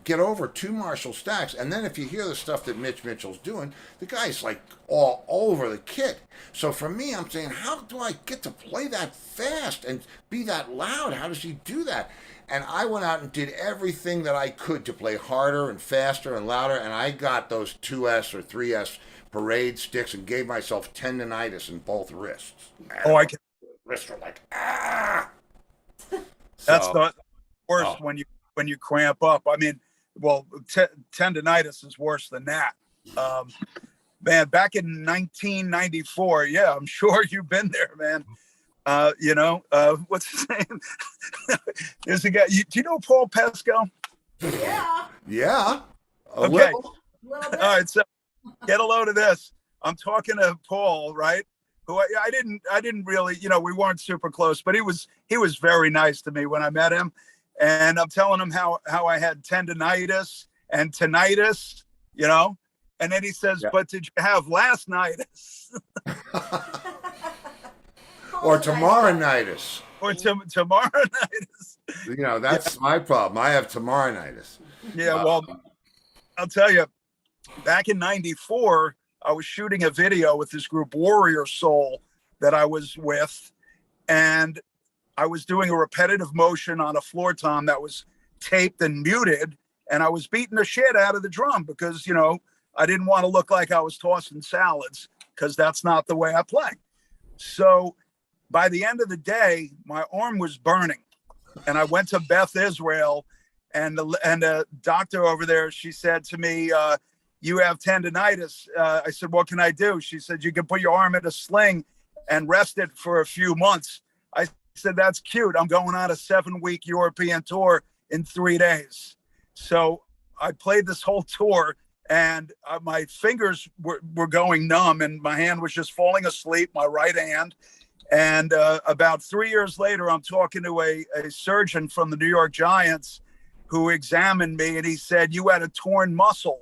get over two Marshall stacks. And then if you hear the stuff that Mitch Mitchell's doing, the guy's like all over the kit. So for me, I'm saying, how do I get to play that fast and be that loud? How does he do that? And I went out and did everything that I could to play harder and faster and louder. And I got those 2S or 3S parade sticks and gave myself tendonitis in both wrists.
Oh, I can.
Wrists were like, ah.
That's
So,
the worst
oh.
when you cramp up. I mean, well, tendonitis is worse than that. Man, back in 1994, yeah, I'm sure you've been there, man. What's his name? There's a guy. Do you know Paul Pesco?
Yeah.
Yeah. A
Okay.
little.
Little bit.
All right, so get a load of this. I'm talking to Paul, right? Who I didn't really, we weren't super close, but he was very nice to me when I met him. And I'm telling him how I had tendonitis and tinnitus, and then he says,
Yeah.
but did you have last nightus
Or tomorrow nightus.
or tomorrow nightus?
That's my problem. I have tomorrow nightus.
Yeah, well, I'll tell you, back in 94, I was shooting a video with this group Warrior Soul that I was with, and I was doing a repetitive motion on a floor tom that was taped and muted, and I was beating the shit out of the drum because, I didn't want to look like I was tossing salads because that's not the way I play. So by the end of the day, my arm was burning, and I went to Beth Israel, and the doctor over there, she said to me, you have tendonitis. I said, what can I do? She said, you can put your arm in a sling and rest it for a few months. I said, that's cute. I'm going on a 7-week European tour in 3 days. So I played this whole tour, and my fingers were going numb, and my hand was just falling asleep, my right hand. And about 3 years later, I'm talking to a surgeon from the New York Giants who examined me, and he said, you had a torn muscle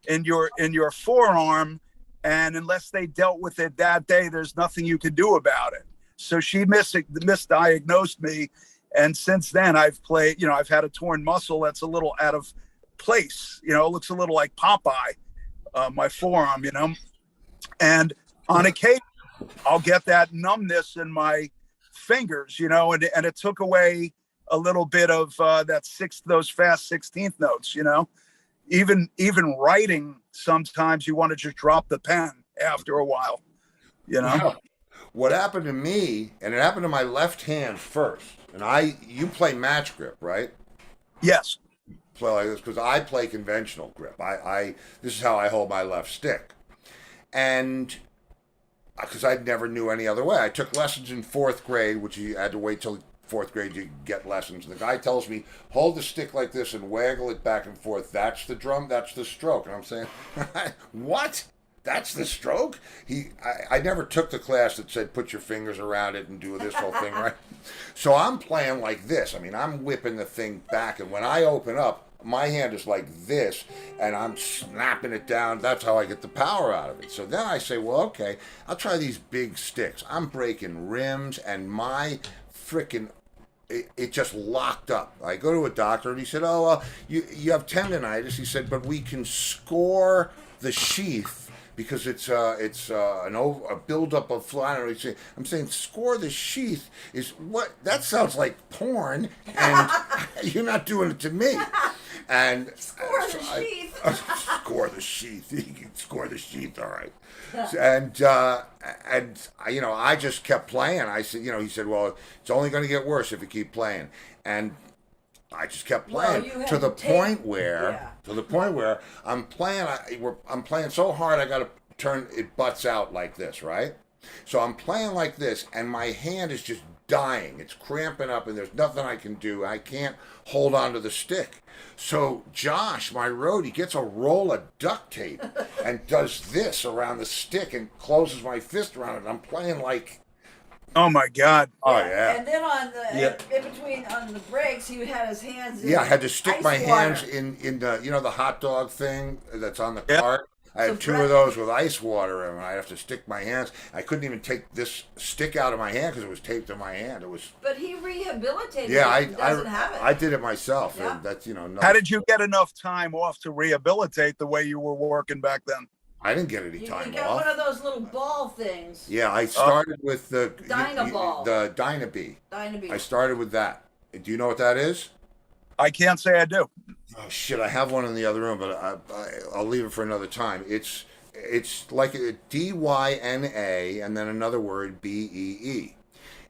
in your forearm, and unless they dealt with it that day, there's nothing you could do about it. So she misdiagnosed me, and since then I've played, I've had a torn muscle that's a little out of place, it looks a little like Popeye, my forearm, and on occasion I'll get that numbness in my fingers, and it took away a little bit of those fast 16th notes, even writing, sometimes you want to just drop the pen after a while,
Well, what happened to me, and it happened to my left hand first, and you play match grip, right?
Yes.
Play like this because I play conventional grip. This is how I hold my left stick, and because I never knew any other way. I took lessons in 4th grade, which you had to wait till 4th grade to get lessons. And the guy tells me, hold the stick like this and waggle it back and forth. That's the drum, that's the stroke. And I'm saying, what? That's the stroke? I never took the class that said put your fingers around it and do this whole thing, right? So I'm playing like this. I mean, I'm whipping the thing back, and when I open up, my hand is like this, and I'm snapping it down. That's how I get the power out of it. So then I say, well, okay, I'll try these big sticks. I'm breaking rims, and my freaking it just locked up. I go to a doctor, and he said, oh, well, you have tendonitis. He said, but we can score the sheath because it's a buildup of fluid. I don't know. I'm saying score the sheath is what? That sounds like porn, and you're not doing it to me. And
Score the sheath.
Score the sheath. You can score the sheath, all right. And I just kept playing. I said, he said, well, it's only going to get worse if you keep playing. And I just kept playing to the point where I'm playing so hard I got to turn it butts out like this, right? So I'm playing like this, and my hand is just dying. It's cramping up, and there's nothing I can do. I can't hold on to the stick. So Josh, my roadie, gets a roll of duct tape and does this around the stick and closes my fist around it. I'm playing like
Oh my God.
Oh yeah.
And then on the
Yeah.
in between on the breaks, he had his hands in
Yeah, I had to stick
ice
my
water.
hands in the the hot dog thing that's on the
Yep.
cart. I
So
had two
Brett-
of those with ice water in them. I have to stick my hands. I couldn't even take this stick out of my hand because it was taped to my hand. It was
But he rehabilitated
yeah.
it. He doesn't have it.
I did it myself.
Yeah.
And that's
How did you get enough time off to rehabilitate the way you were working back then?
I didn't get any
you
time
got
off.
one of those little ball things.
Yeah, I started with the
Dynaball.
the Dynabee.
Dynabee.
I started with that. Do you know what that is?
I can't say I do.
Oh shit! I have one in the other room, but I'll leave it for another time. It's like a DYNA and then another word BEE,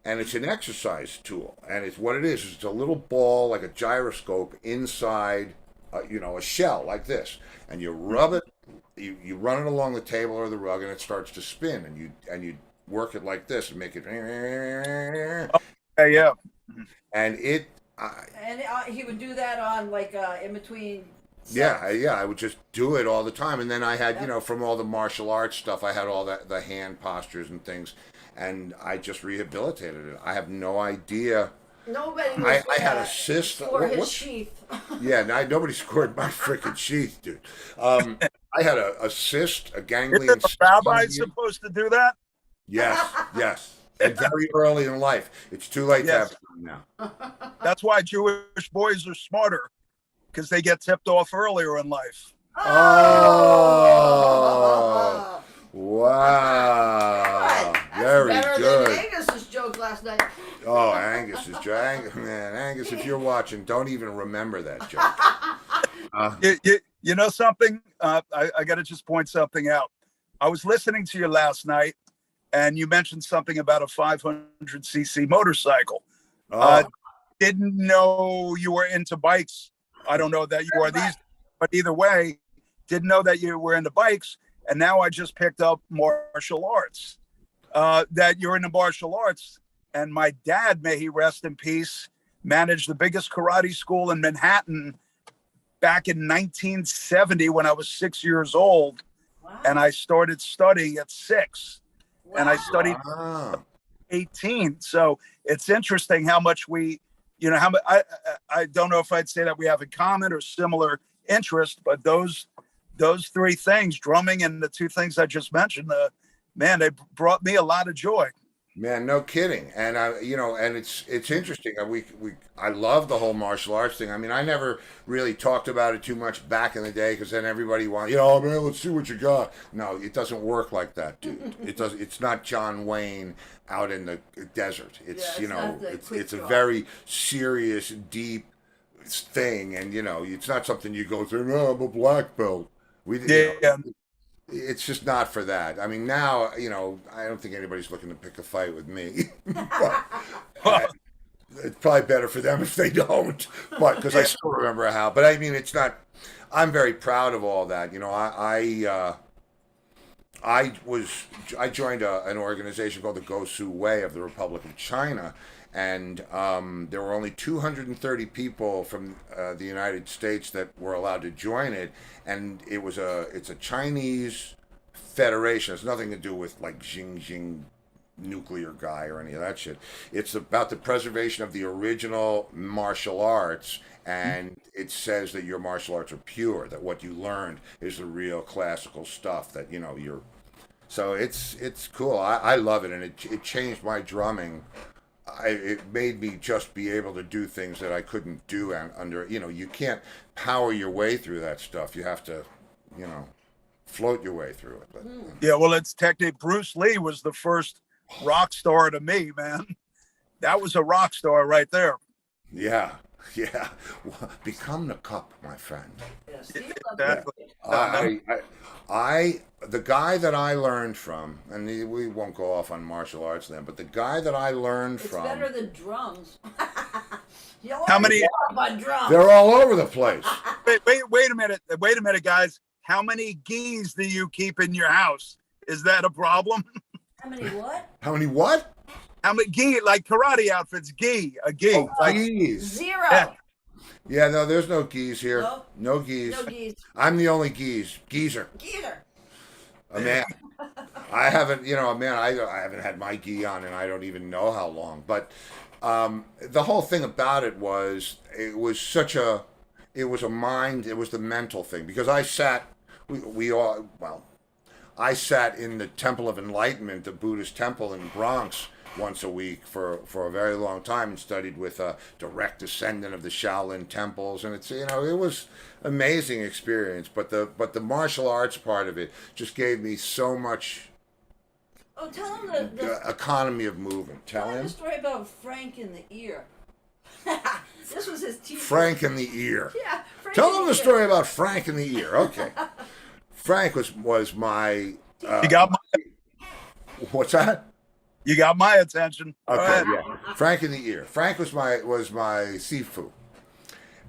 and it's an exercise tool. And it's what it is. It's a little ball like a gyroscope inside, a shell like this, and you rub it. You run it along the table or the rug, and it starts to spin. And you work it like this and make it.
Yeah.
And it.
And he would do that on like in between.
Yeah,
sets.
I would just do it all the time, and then I had, from all the martial arts stuff, I had all the hand postures and things, and I just rehabilitated it. I have no idea.
Nobody.
I had a cyst.
For his
What?
sheath.
Yeah, nobody scored my freaking sheath, dude. I had a cyst, a ganglion.
Isn't a
cyst
rabbi
on me.
supposed to do that?
Yes, and very early in life. It's too late to have it done now.
That's why Jewish boys are smarter, because they get tipped off earlier in life.
Oh, wow.
That's
Very
better
good.
than Angus's joke last night.
Oh, Angus is man. Angus, if you're watching, don't even remember that joke.
You know something? I got to just point something out. I was listening to you last night, and you mentioned something about a 500cc motorcycle.
Oh,
Didn't know you were into bikes. I don't know that you are these, but either way, didn't know that you were into bikes. And now I just picked up martial arts, that you're into martial arts. And my dad, may he rest in peace, managed the biggest karate school in Manhattan back in 1970 when I was 6 years old.
Wow.
And I started studying at 6. And I studied
wow.
18. So it's interesting how much we, I don't know if I'd say that we have in common or similar interest, but those three things, drumming and the two things I just mentioned, man, they brought me a lot of joy.
Man, no kidding. And and it's interesting. I love the whole martial arts thing. I mean, I never really talked about it too much back in the day because then everybody wanted, man, let's see what you got. No, it doesn't work like that, dude. It's not John Wayne out in the desert. It's it's a very serious, deep thing, and it's not something you go through. No, I'm a black belt. It's just not for that. I mean, now, I don't think anybody's looking to pick a fight with me. But, it's probably better for them if they don't. But because I still remember how. But I mean, it's not. I'm very proud of all that. I joined an organization called the Gosu Way of the Republic of China, and there were only 230 people from the United States that were allowed to join it, and it's a Chinese federation. It's nothing to do with like Xing nuclear guy or any of that shit. It's about the preservation of the original martial arts, and it says that your martial arts are pure, that what you learned is the real classical stuff, that you're. So it's cool. I love it, and it changed my drumming. It made me just be able to do things that I couldn't do under. You can't power your way through that stuff. You have to, float your way through it. But,
Yeah, well, it's technically Bruce Lee was the first rock star to me, man. That was a rock star right there.
Yeah. Become the cup, my friend.
Yes, he loved
Exactly.
The guy that I learned from, and we won't go off on martial arts then, but the guy that I learned
It's
from,
better than drums.
How many-
on drums?
they're all over the place.
Wait a minute, guys. How many geese do you keep in your house? Is that a problem?
How many what?
How many what?
How many gi, like karate outfits? A gi.
Oh,
Like,
geese.
Zero.
Yeah, no, there's no geese here.
Nope.
No geese.
No geese.
I'm the only geezer.
Geezer.
A man. I haven't, man, I haven't had my gi on and I don't even know how long. But the whole thing about it was, it was a mind, it was the mental thing. Because we all, well, I sat in the Temple of Enlightenment, the Buddhist temple in Bronx, once a week for a very long time and studied with a direct descendant of the Shaolin temples, and it was amazing experience. But the martial arts part of it just gave me so much
Oh, tell him the
economy of movement. Tell
tell him
him
the story about Frank in the ear. This was his teacher.
Frank in the ear.
Yeah, Frank
Tell
in
him
the
the
ear.
story about Frank in the ear. Okay, Frank was my
You got my,
what's that?
you got my attention. Go
Okay,
ahead.
yeah. Frank in the ear. Frank was my sifu,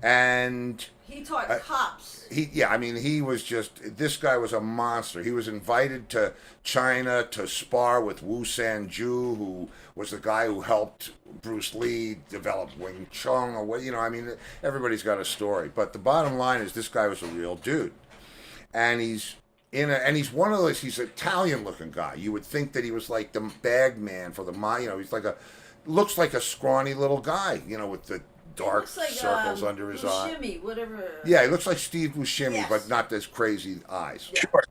and
He taught cops.
he was this guy was a monster. He was invited to China to spar with Wu Sanju, who was the guy who helped Bruce Lee develop Wing Chun or what, everybody's got a story. But the bottom line is this guy was a real dude. And he's one of those, he's an Italian looking guy. You would think that he was like the bag man for the he's looks like a scrawny little guy, with the dark
Looks like
circles under his eye.
Shimmy, whatever.
Yeah, he looks like Steve Buscemi,
Yes.
but not this crazy eyes.
Sure.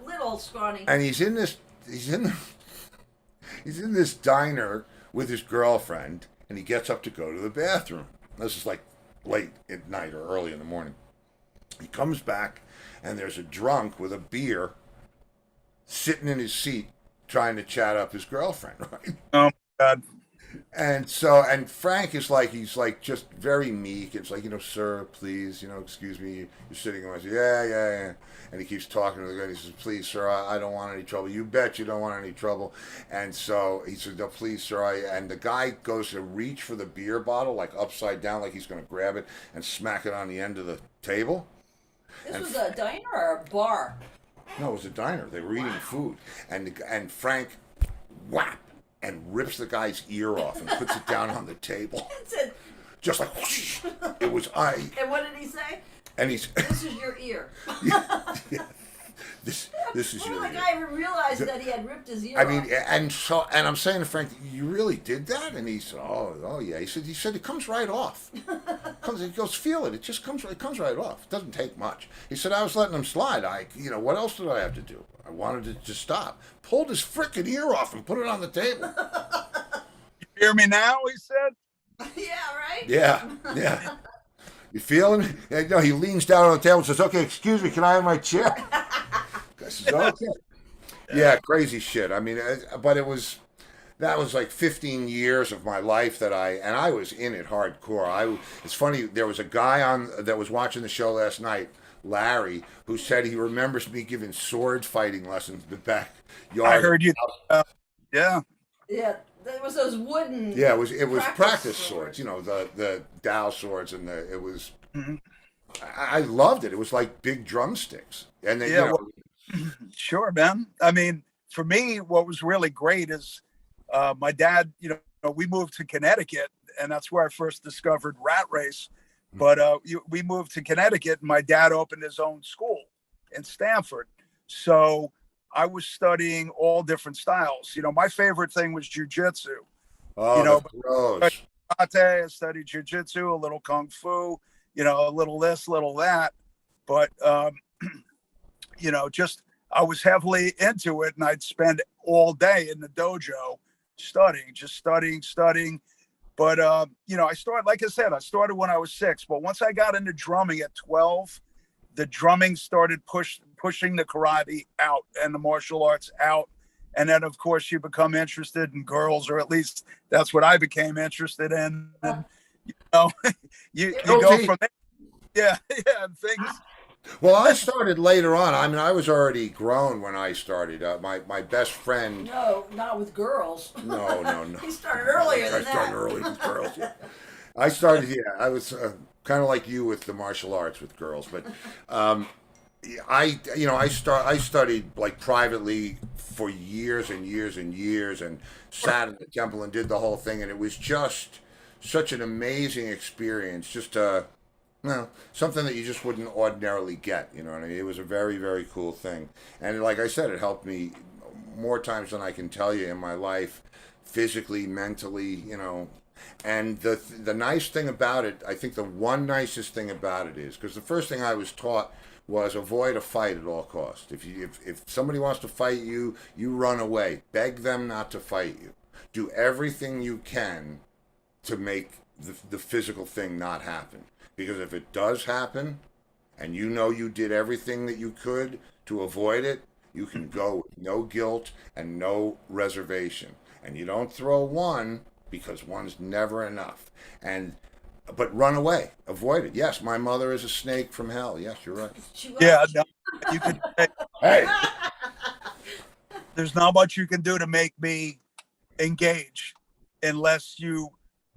Little scrawny.
And he's in this diner with his girlfriend, and he gets up to go to the bathroom. This is like late at night or early in the morning. He comes back, and there's a drunk with a beer sitting in his seat trying to chat up his girlfriend, right?
Oh my God.
And Frank is he's just very meek. It's like, sir, please, excuse me, you're sitting on. I say, yeah. And he keeps talking to the guy. He says, please, sir, I don't want any trouble. You bet you don't want any trouble. And so he says, no, please, sir. And the guy goes to reach for the beer bottle, like upside down, like he's going to grab it and smack it on the end of the table.
This was a diner or a bar?
No, it was a diner. They were eating food. And Frank, whap, and rips the guy's ear off and puts it down on the table.
It said,
Just like whoosh. It was I.
and what did he say?
And he's
This is your ear.
this is
Before
your
the
ear.
guy even realized that he had ripped his ear
I mean,
off.
and I'm saying to Frank, you really did that? And he said, oh yeah. He said it comes right off. He goes, feel it. It just comes right off. It doesn't take much. He said, I was letting him slide. What else did I have to do? I wanted it to stop. Pulled his frickin' ear off and put it on the table.
You hear me now? He said.
Yeah, right?
Yeah. You feeling? No, he leans down on the table and says, okay, excuse me, can I have my chair? I says, okay. Yeah, crazy shit. I mean, but that was like 15 years of my life that I was in it hardcore. It's funny, there was a guy that was watching the show last night, Larry, who said he remembers me giving sword fighting lessons in the backyard.
I heard you. Yeah.
Yeah, there was those wooden.
Yeah, it was practice swords, the Dow swords, and it was.
Mhm.
I loved it. It was like big drumsticks, and then
Yeah, Sure, man. I mean, for me, what was really great is my dad, we moved to Connecticut, and that's where I first discovered rat race. But we moved to Connecticut, and my dad opened his own school in Stamford. So I was studying all different styles. My favorite thing was jujitsu.
oh, that's gross.
Karate, I studied jujitsu, a little kung fu, a little this, little that. But just I was heavily into it, and I'd spend all day in the dojo studying. But like I said, I started when I was 6. But once I got into drumming at 12, the drumming started pushing the karate out and the martial arts out. And then, of course, you become interested in girls, or at least that's what I became interested in. And you go from there. Yeah, and things.
Well, I started later on. I mean, I was already grown when I started. My best friend.
No, not with girls.
No.
He started earlier
I
than
started
that.
early with girls. Yeah. I started. Yeah, I was kind of like you with the martial arts with girls, but I studied like privately for years and years and years, and sat in the temple and did the whole thing, and it was just such an amazing experience. Just to No, something that you just wouldn't ordinarily get. You know what I mean? It was a very, very cool thing, and like I said, it helped me more times than I can tell you in my life, physically, mentally. You know, and the nice thing about it, I think the one nicest thing about it is because the first thing I was taught was avoid a fight at all costs. If somebody wants to fight you, you run away. Beg them not to fight you. Do everything you can to make the physical thing not happen. Because if it does happen, and you know you did everything that you could to avoid it, you can go with no guilt and no reservation. And you don't throw one because one's never enough. But run away, avoid it. Yes, my mother is a snake from hell. Yes, you're right.
She was.
Yeah, no, you could.
Hey,
There's not much you can do to make me engage unless you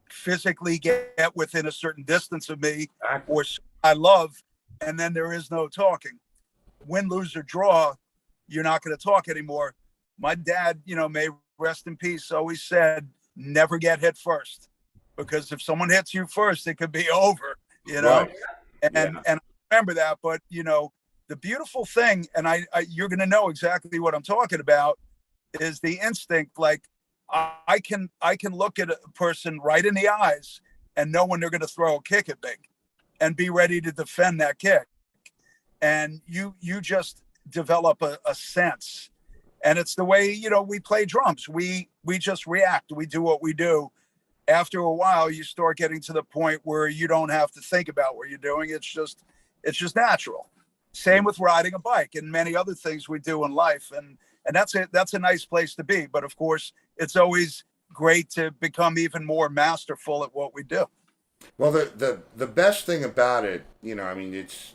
physically get within a certain distance of me or I love, and then there is no talking. Win, lose, or draw, you're not going to talk anymore. My dad, may rest in peace, always said, never get hit first. Because if someone hits you first, it could be over,
right.
And I remember that. But, the beautiful thing, and I you're going to know exactly what I'm talking about, is the instinct. Like, I can look at a person right in the eyes and know when they're going to throw a kick at me and be ready to defend that kick. And you just develop a sense. And it's the way, we play drums. We just react. We do what we do. After a while, you start getting to the point where you don't have to think about what you're doing. It's just natural. Same with riding a bike and many other things we do in life. And that's it. That's a nice place to be. But of course, it's always great to become even more masterful at what we do.
Well, the best thing about it, it's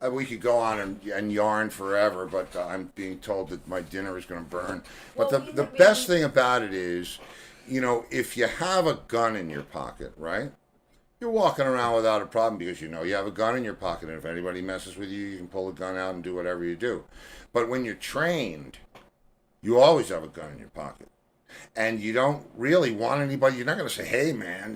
we could go on and yarn forever, but I'm being told that my dinner is going to burn. But
Well,
the best thing about it is, if you have a gun in your pocket, right? You're walking around without a problem because you have a gun in your pocket, and if anybody messes with you, you can pull a gun out and do whatever you do. But when you're trained, you always have a gun in your pocket. And you don't really want anybody, you're not going to say, hey man,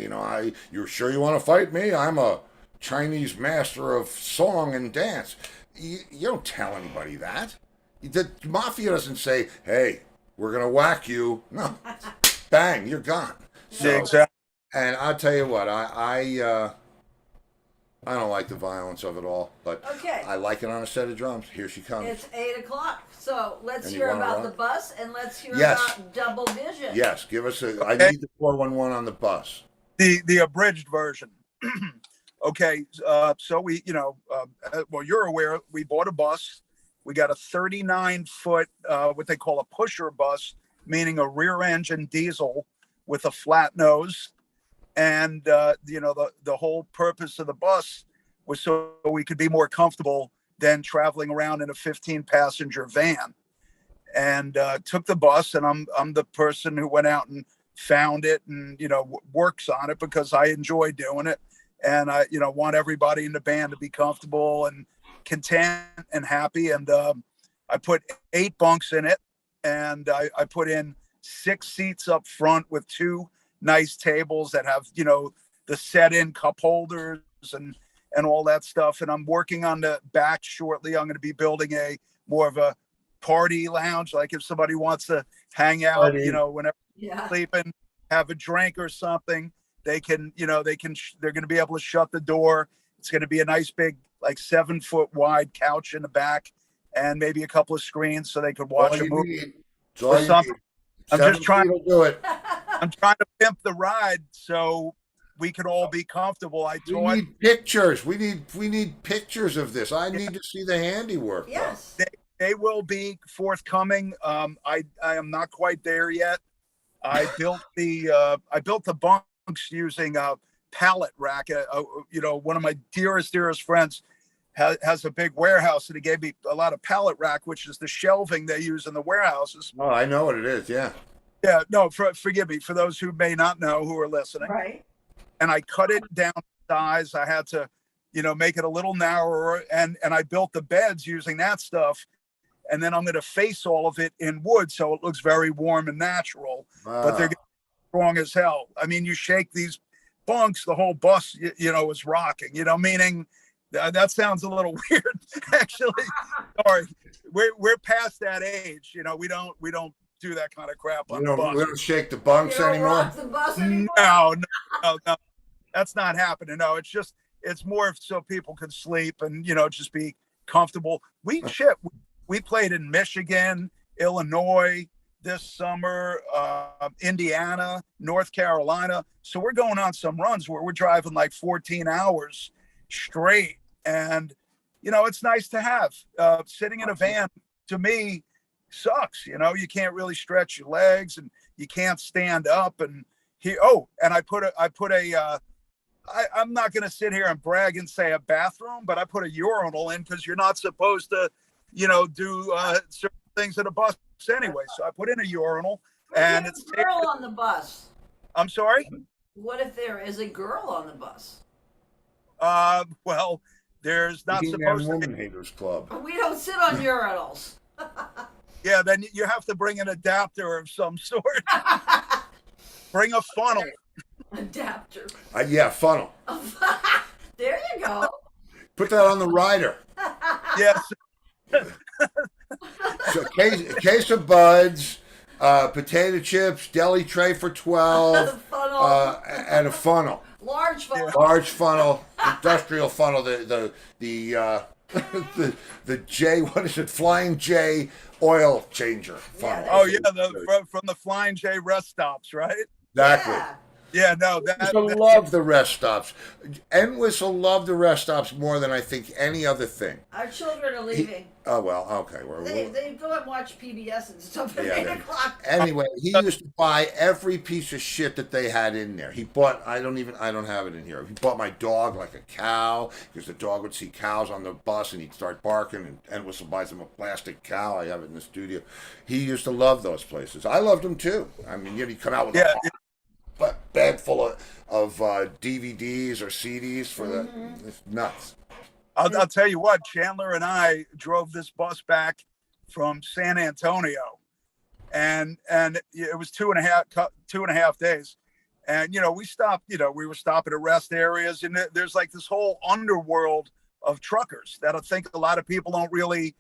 you're sure you want to fight me? I'm a Chinese master of song and dance. You don't tell anybody that. The mafia doesn't say, hey, we're going to whack you. No, bang, you're gone. So,
Yeah, exactly.
and I'll tell you what, I don't like the violence of it all, but
Okay.
I like it on a set of drums. Here she comes.
It's 8:00. So let's
And you
hear
wanna
about
rock?
the bus and let's hear
Yes.
about Double Vision.
Yes, give us I
Okay.
need the 411 on the bus.
The abridged version. Okay, so we, well, you're aware, we bought a bus. We got a 39-foot, what they call a pusher bus, meaning a rear engine diesel with a flat nose. And, the whole purpose of the bus was so we could be more comfortable than traveling around in a 15-passenger van. And took the bus, and I'm the person who went out and found it and, works on it because I enjoy doing it. And I, want everybody in the band to be comfortable and content and happy. And I put 8 bunks in it, and I put in 6 seats up front with 2 nice tables that have, the set-in cup holders and all that stuff. And I'm working on the back shortly. I'm going to be building more of a party lounge, like if somebody wants to hang out,
Party.
whenever
Yeah.
they're sleeping, have a drink or something. They're going to be able to shut the door. It's going to be a nice big, like 7-foot wide couch in the back, and maybe a couple of screens so they could watch
All
a
you
movie
need. It's all
or
you
something.
need.
I'm
7
just trying.
feet will do it.
I'm trying to pimp the ride so we can all be comfortable. I
We
taught
need pictures. We need pictures of this. I need to see the handiwork.
Yes.
they will be forthcoming. I am not quite there yet. I built the bunks using a pallet rack. One of my dearest friends has a big warehouse, and he gave me a lot of pallet rack, which is the shelving they use in the warehouses.
Oh, I know what it is. Yeah.
Yeah, no, forgive me for those who may not know who are listening.
Right.
And I cut it down to size. I had to, make it a little narrower, and I built the beds using that stuff. And then I'm going to face all of it in wood, so it looks very warm and natural. But they're
Wow.
strong as hell. I mean, you shake these bunks, the whole bus, was rocking. Meaning that sounds a little weird, actually. Sorry, we're past that age. We don't do that kind of crap on the
We
bus.
don't shake the
You
bunks
don't
anymore.
rock the bus anymore?
No, that's not happening. No, it's more so people can sleep and just be comfortable. We played in Michigan, Illinois this summer, Indiana, North Carolina. So we're going on some runs where we're driving like 14 hours straight, and it's nice to have. Sitting in a van, to me, sucks. You can't really stretch your legs, and you can't stand up. And I'm not going to sit here and brag and say a bathroom, but I put a urinal in because you're not supposed to, do certain things in a bus anyway. So I put in a urinal, and it's
a girl on the bus.
I'm sorry.
What if there is a girl on the bus?
Well, there's not supposed to be.
Woman Haters Club.
We don't sit on urinals.
Yeah, then you have to bring an adapter of some sort. Bring a funnel.
Adapter.
Yeah, funnel.
There you go.
Put that on the rider.
Yes.
So case of buds, potato chips, deli tray for 12,
Funnel.
and a funnel.
Large funnel.
Large funnel, industrial funnel. The the J, what is it? Flying J oil changer funnel.
Yeah,
Oh yeah, from the Flying J rest stops, right?
Exactly.
Yeah.
Yeah, no,
Entwistle love the rest stops. Entwistle love the rest stops more than I think any other thing.
Our children are leaving.
Oh well, okay.
They go and watch PBS and stuff at
Yeah,
8 o'clock.
Anyway, he used to buy every piece of shit that they had in there. He bought, I don't have it in here. He bought my dog like a cow, because the dog would see cows on the bus and he'd start barking, and Entwistle buys him a plastic cow. I have it in the studio. He used to love those places. I loved them too. I mean, he'd come out with a bag full of DVDs or CDs for it's nuts.
I'll tell you what, Chandler and I drove this bus back from San Antonio, and it was 2.5 days. And, we stopped, we were stopping at rest areas, and there's like this whole underworld of truckers that I think a lot of people don't really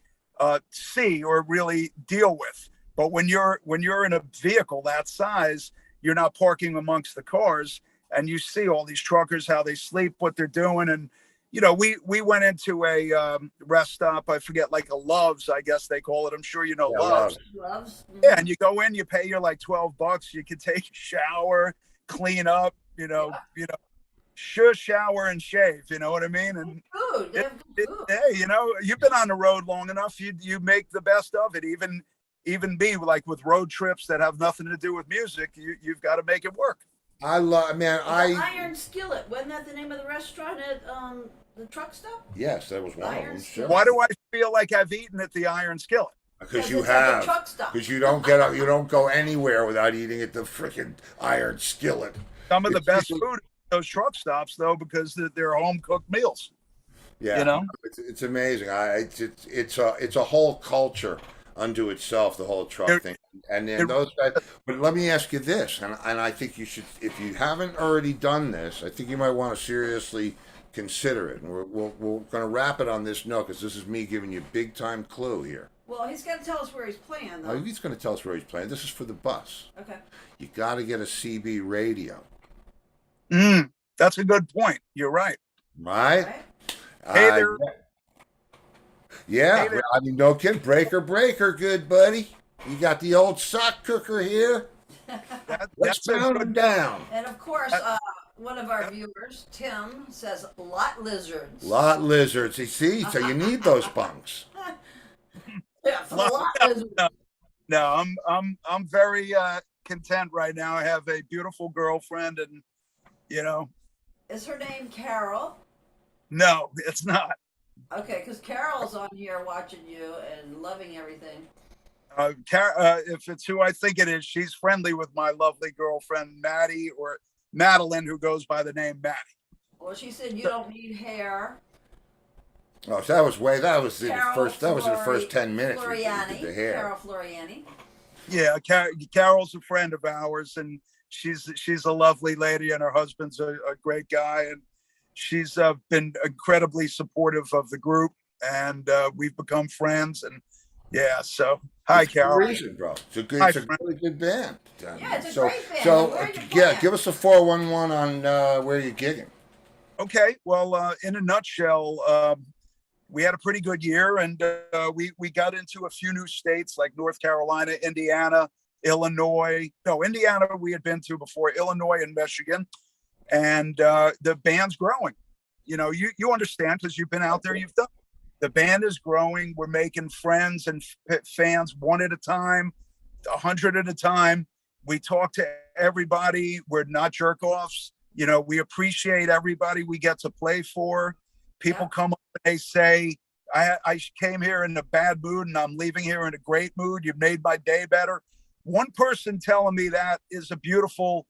see or really deal with. But when you're in a vehicle that size, you're not parking amongst the cars, and you see all these truckers, how they sleep, what they're doing. And, we went into a rest stop. I forget, like a Love's, I guess they call it. I'm sure you know Love's.
Loves. Mm-hmm.
Yeah, and you go in, you pay your like $12. You can take a shower, clean up, shower and shave. You know what I mean? And
Food. They have good food.
hey, you've been on the road long enough. You make the best of it. Even be like with road trips that have nothing to do with music, you've got to make it work.
The Iron Skillet. Wasn't that the name of the restaurant at the truck stop?
Yes, that was one
Iron
of them.
Skillet.
Sure.
Why do I feel like I've eaten at the Iron Skillet?
Because you
it's like a
have.
truck stop.
Because you don't get up, you don't go anywhere without eating at the freaking Iron Skillet.
Some of the
It's
best
usually-
food at those truck stops, though, because they're home cooked meals.
Yeah, it's amazing. It's a whole culture unto itself, the whole truck thing. And then those guys. But let me ask you this, and I think you should, if you haven't already done this, I think you might want to seriously consider it. And we're going to wrap it on this note, because this is me giving you a big time clue here.
Well, he's got to tell us where he's playing, though.
Oh, he's going to tell us where he's playing. This is for the bus.
Okay.
You got to get a CB radio.
That's a good point. You're right.
Right?
Hey there.
Yeah,
Hey there.
I mean, no kidding. Breaker, good buddy. You got the old sock cooker here. Let's
That's a
pound
good.
them down.
And of course, one of our viewers, Tim, says lot lizards.
Lot lizards. You see, so you need those bunks.
Yeah, for the lot lizards.
No, I'm very content right now. I have a beautiful girlfriend, and
Is her name Carol?
no, it's not.
Okay, because Carol's on here watching you and loving everything.
If it's who I think it is, she's friendly with my lovely girlfriend Maddie, or Madeline, who goes by the name Maddie.
Well, she said you don't need hair.
Oh, so that was in the
Carol
first. That was in the first 10 minutes. We did
Floriani.
the hair.
Carol Floriani.
Yeah, Carol's a friend of ours, and she's a lovely lady, and her husband's a great guy, and she's been incredibly supportive of the group, and we've become friends. And yeah, so hi,
It's a good
Carol.
reason, bro.
Hi,
It's a
friend.
really good band.
Yeah, it's a
So,
great band.
so
Where are you
yeah,
playing?
give us a 411 on where you're gigging.
Okay, well, in a nutshell, we had a pretty good year, and we got into a few new states like North Carolina, Indiana, Illinois. No, Indiana we had been to before, Illinois and Michigan, and the band's growing. You know, you understand because you've been out there, you've done. The band is growing. We're making friends and fans one at a time, 100 at a time. We talk to everybody. We're not jerk offs. You know, we appreciate everybody we get to play for. People come up and they say, I came here in a bad mood and I'm leaving here in a great mood. You've made my day better. One person telling me that is a beautiful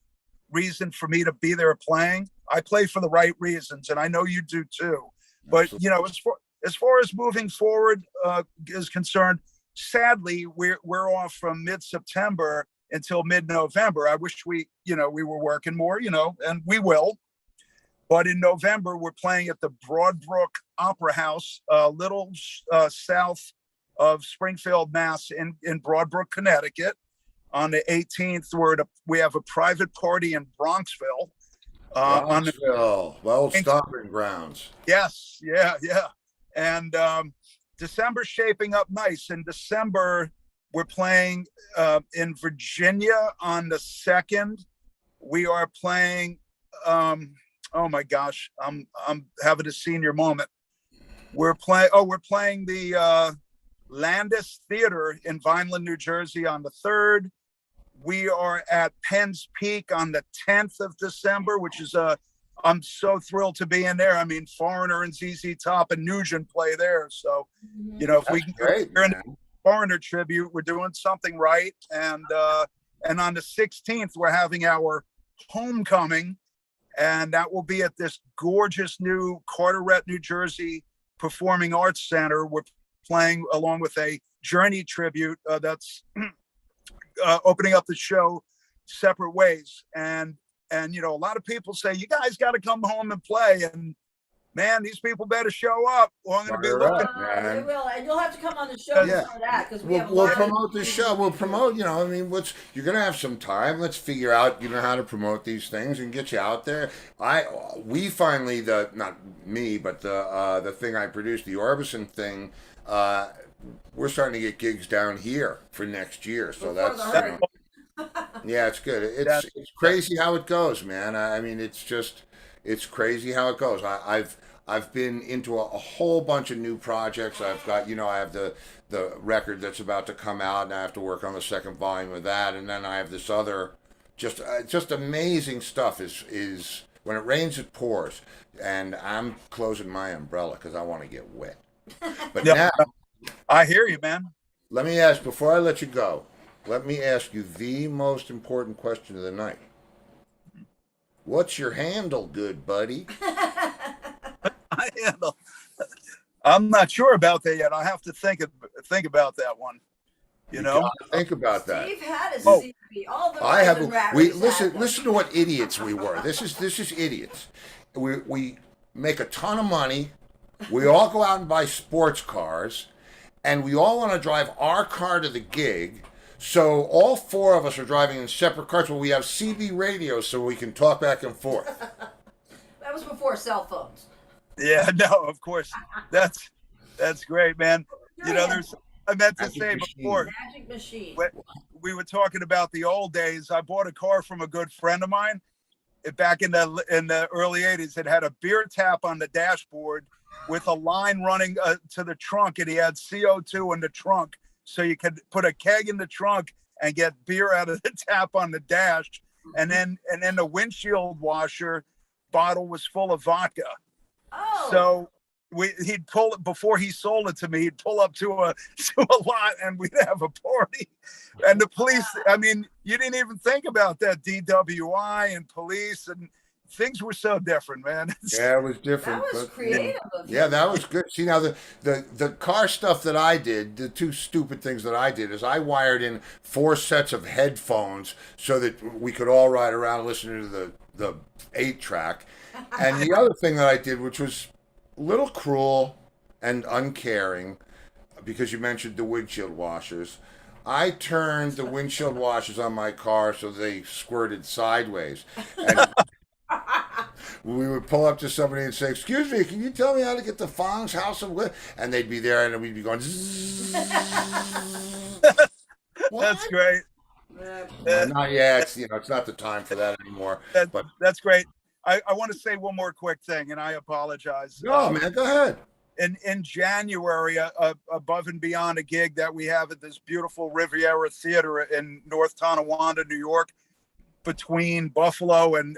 reason for me to be there playing. I play for the right reasons, and I know you do too. But, you know, as far as moving forward is concerned, sadly, we're off from mid-September until mid-November. I wish we were working more, and we will. But in November, we're playing at the Broadbrook Opera House, a little south of Springfield, Mass, in Broadbrook, Connecticut. On the 18th, we have a private party in Bronxville.
Bronxville, well, stomping grounds.
Yes, yeah. And December's shaping up nice. In December, we're playing in Virginia on the 2nd. We are playing, oh my gosh, I'm having a senior moment. We're playing the Landis Theater in Vineland, New Jersey on the 3rd. We are at Penn's Peak on the 10th of December, which is I'm so thrilled to be in there. I mean, Foreigner and ZZ Top and Nugent play there. So, if we can
Great,
get in a Foreigner tribute, we're doing something right. And on the 16th, we're having our homecoming, and that will be at this gorgeous new Carteret, New Jersey Performing Arts Center. We're playing along with a Journey tribute that's opening up the show separate ways. And a lot of people say, you guys got to come home and play. And man, these people better show up, or I'm going to be looking.
They will, and you'll have to come on the show for that, because
we'll promote the show. We'll promote. You're going to have some time. Let's figure out how to promote these things and get you out there. We finally, not me, but the thing I produced, the Orbison thing. We're starting to get gigs down here for next year, so that's yeah, it's good. It's crazy how it goes, man. I mean, it's crazy how it goes. I've been into a whole bunch of new projects. I've got I have the record that's about to come out, and I have to work on the second volume of that, and then I have this other just amazing stuff. Is when it rains, it pours, and I'm closing my umbrella because I want to get wet. But now.
I hear you, man.
Let me ask, before I let you go, let me ask you the most important question of the night. What's your handle, good buddy?
I'm not sure about that yet. I have to think about that one.
Think about that.
Steve had a CB. All the
I have.
listen
to what idiots we were. This is idiots. We make a ton of money. We all go out and buy sports cars. And we all want to drive our car to the gig. So all 4 of us are driving in separate cars, but we have CB radios so we can talk back and forth.
That was before cell phones.
Yeah, no, of course. That's great, man. I meant to say before.
Magic machine.
We were talking about the old days. I bought a car from a good friend of mine back in the early 80s. It had a beer tap on the dashboard with a line running to the trunk, and he had CO2 in the trunk, so you could put a keg in the trunk and get beer out of the tap on the dash, and then the windshield washer bottle was full of vodka.
Oh.
So he'd pull it before he sold it to me. He'd pull up to a lot, and we'd have a party. And the police, I mean, you didn't even think about that, DWI and police, and things were so different, man.
Yeah, it was
That
different,
was
but
creative of
yeah,
him.
that was good. See, now the car stuff that I did, the two stupid things that I did is I wired in 4 sets of headphones so that we could all ride around listening to the 8 track. And the other thing that I did, which was a little cruel and uncaring, because you mentioned the windshield washers. I turned the windshield washers on my car so they squirted sideways. And we would pull up to somebody and say, "Excuse me, can you tell me how to get to Fong's House of Wit?" And they'd be there, and we'd be going,
That's
"What?"
great. Uh,
Not yet. It's not the time for that anymore.
that
But
that's great. I want to say one more quick thing, and I apologize.
no, man, go ahead.
In January, above and beyond a gig that we have at this beautiful Riviera Theater in North Tonawanda, New York, between Buffalo and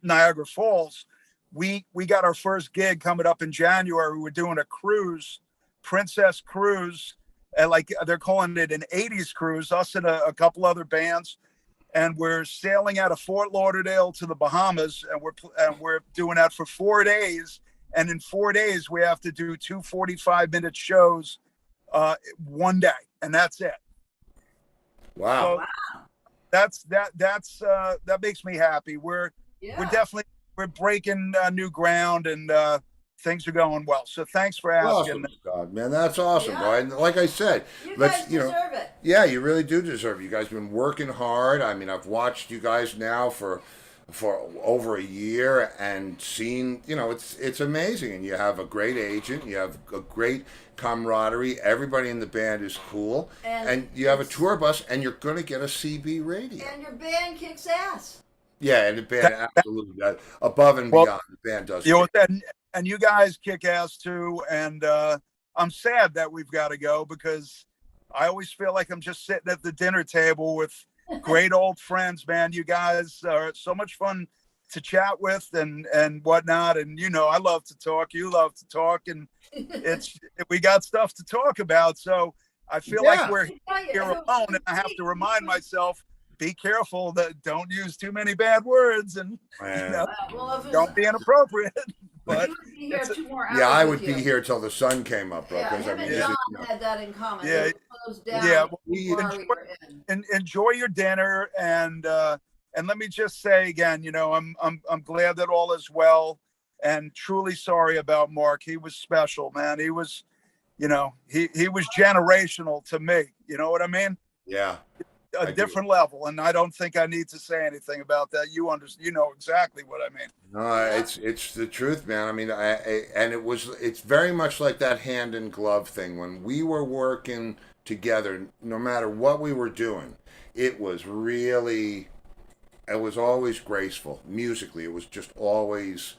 Niagara Falls, we got our first gig coming up in January. We're doing a cruise, Princess Cruise, and like they're calling it an '80s cruise. Us and a couple other bands, and we're sailing out of Fort Lauderdale to the Bahamas, and we're doing that for 4 days. And in 4 days, we have to do 2 45-minute shows one day, and that's it.
Wow.
So that makes me happy. We're definitely breaking new ground, and things are going well. So thanks for asking.
Awesome, God, man, that's awesome,
Yeah.
bro. And like I said,
You
let's,
guys deserve it.
yeah, you really do deserve it. You guys have been working hard. I mean, I've watched you guys now for over a year and seen, it's amazing. And you have a great agent. You have a great camaraderie. Everybody in the band is cool. And you have a tour bus, and you're going to get a CB radio.
And your band kicks ass.
Yeah, and the band absolutely does. Above and
Well,
beyond, the band does.
And you guys kick ass too. And I'm sad that we've got to go, because I always feel like I'm just sitting at the dinner table with great old friends, man. You guys are so much fun to chat with and whatnot. And I love to talk. You love to talk, and we got stuff to talk about. So I feel like we're here alone, and I have to remind myself, be careful that don't use too many bad words, and don't be inappropriate. But
he would be here 2 more hours.
Yeah, I would
with
be
you.
here till the sun came up, bro.
Yeah,
Because
him and John had that in common.
Yeah.
They closed down
Yeah,
the
well,
bar we were in.
enjoy your dinner, and let me just say again, I'm glad that all is well, and truly sorry about Mark. He was special, man. He was, he was generational to me. You know what I mean?
Yeah.
A different level, and I don't think I need to say anything about that. You know exactly what I mean.
No, it's the truth, man. I mean, it's very much like that hand in glove thing. When we were working together, no matter what we were doing, it was always graceful. Musically, it was just always,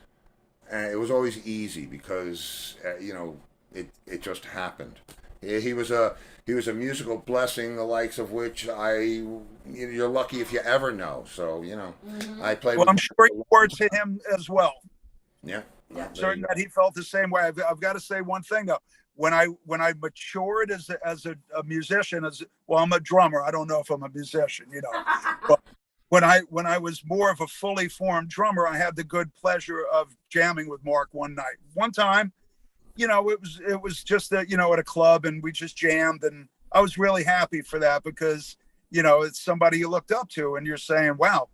it was always easy because, it just happened. He was a musical blessing, the likes of which you're lucky if you ever know. So I played.
Well, I'm sure you were to him as well.
Yeah.
I'm certain that he felt the same way. I've got to say one thing though. When I matured as a musician, I'm a drummer. I don't know if I'm a musician, but when I was more of a fully formed drummer, I had the good pleasure of jamming with Mark one night. One time, it was just at a club, and we just jammed, and I was really happy for that, because it's somebody you looked up to, and you're saying, wow,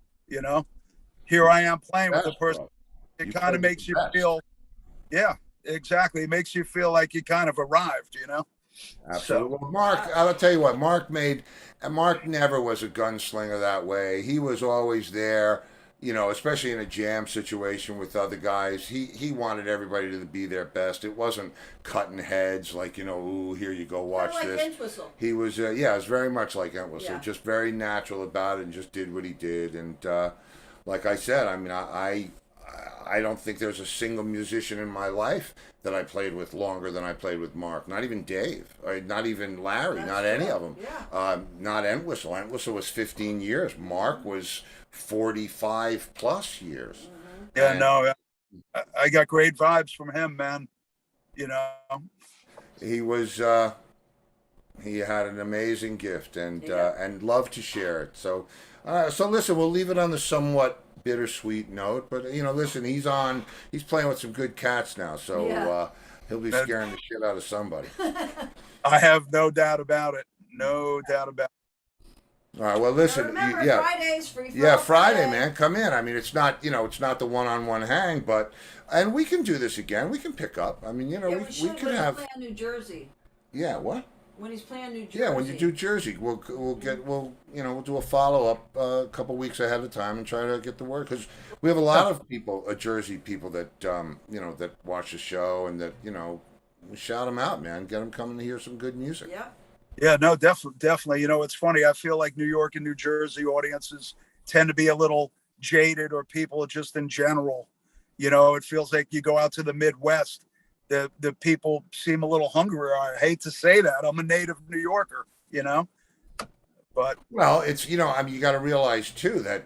here I am playing with a person. It kind of makes you feel, yeah, exactly. It makes you feel like you kind of arrived,
Absolutely. Well, Mark, I'll tell you what, Mark never was a gunslinger that way. He was always there, especially in a jam situation with other guys. He wanted everybody to be their best. It wasn't cutting heads like, ooh, here you go, watch
Kinda like
this.
Entwistle.
He was, it was very much like Entwistle,
Yeah.
just very natural about it, and just did what he did. And like I said, I mean, I don't think there's a single musician in my life that I played with longer than I played with Mark. Not even Dave, or not even Larry,
That's
not
true.
any of them.
Yeah.
Not Entwistle. Entwistle was 15 years. Mark was 45 plus years.
Yeah,
And
no, I got great vibes from him, man.
he was, he had an amazing gift, and loved to share it. So So listen, we'll leave it on the somewhat bittersweet note, but listen, he's playing with some good cats now, so
Yeah.
he'll be scaring the shit out of somebody.
I have no doubt about it. No doubt about
All right, well, listen,
Remember,
yeah,
Fridays, free for
yeah,
all
Friday, man, come in. I mean, it's not the one-on-one hang, and we can do this again. We can pick up. I mean,
Yeah, we
we
should
can
when
have,
he's playing New Jersey.
yeah, what?
When he's playing New Jersey.
Yeah, when you do Jersey, we'll do a follow up a couple weeks ahead of time and try to get the word, because we have a lot of people, Jersey people that that watch the show, and that we shout them out, man, get them coming to hear some good music.
Yeah.
Yeah, no, definitely. It's funny. I feel like New York and New Jersey audiences tend to be a little jaded, or people just in general. It feels like you go out to the Midwest, the people seem a little hungrier. I hate to say that. I'm a native New Yorker, but
Well, it's I mean, you got to realize too that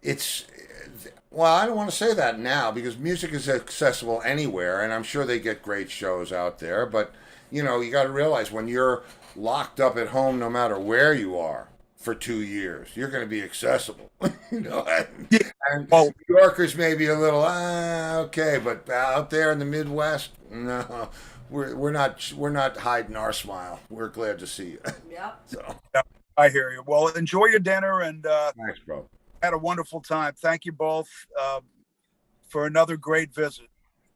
it's well, I don't want to say that now, because music is accessible anywhere, and I'm sure they get great shows out there. But you got to realize, when you're locked up at home, no matter where you are for 2 years, you're going to be accessible. And
well,
New Yorkers may be a little okay, but out there in the Midwest, no, we're not hiding our smile. We're glad to see you.
Yeah.
So
I hear you. Well, enjoy your dinner, and
thanks, bro.
had a wonderful time. Thank you both for another great visit.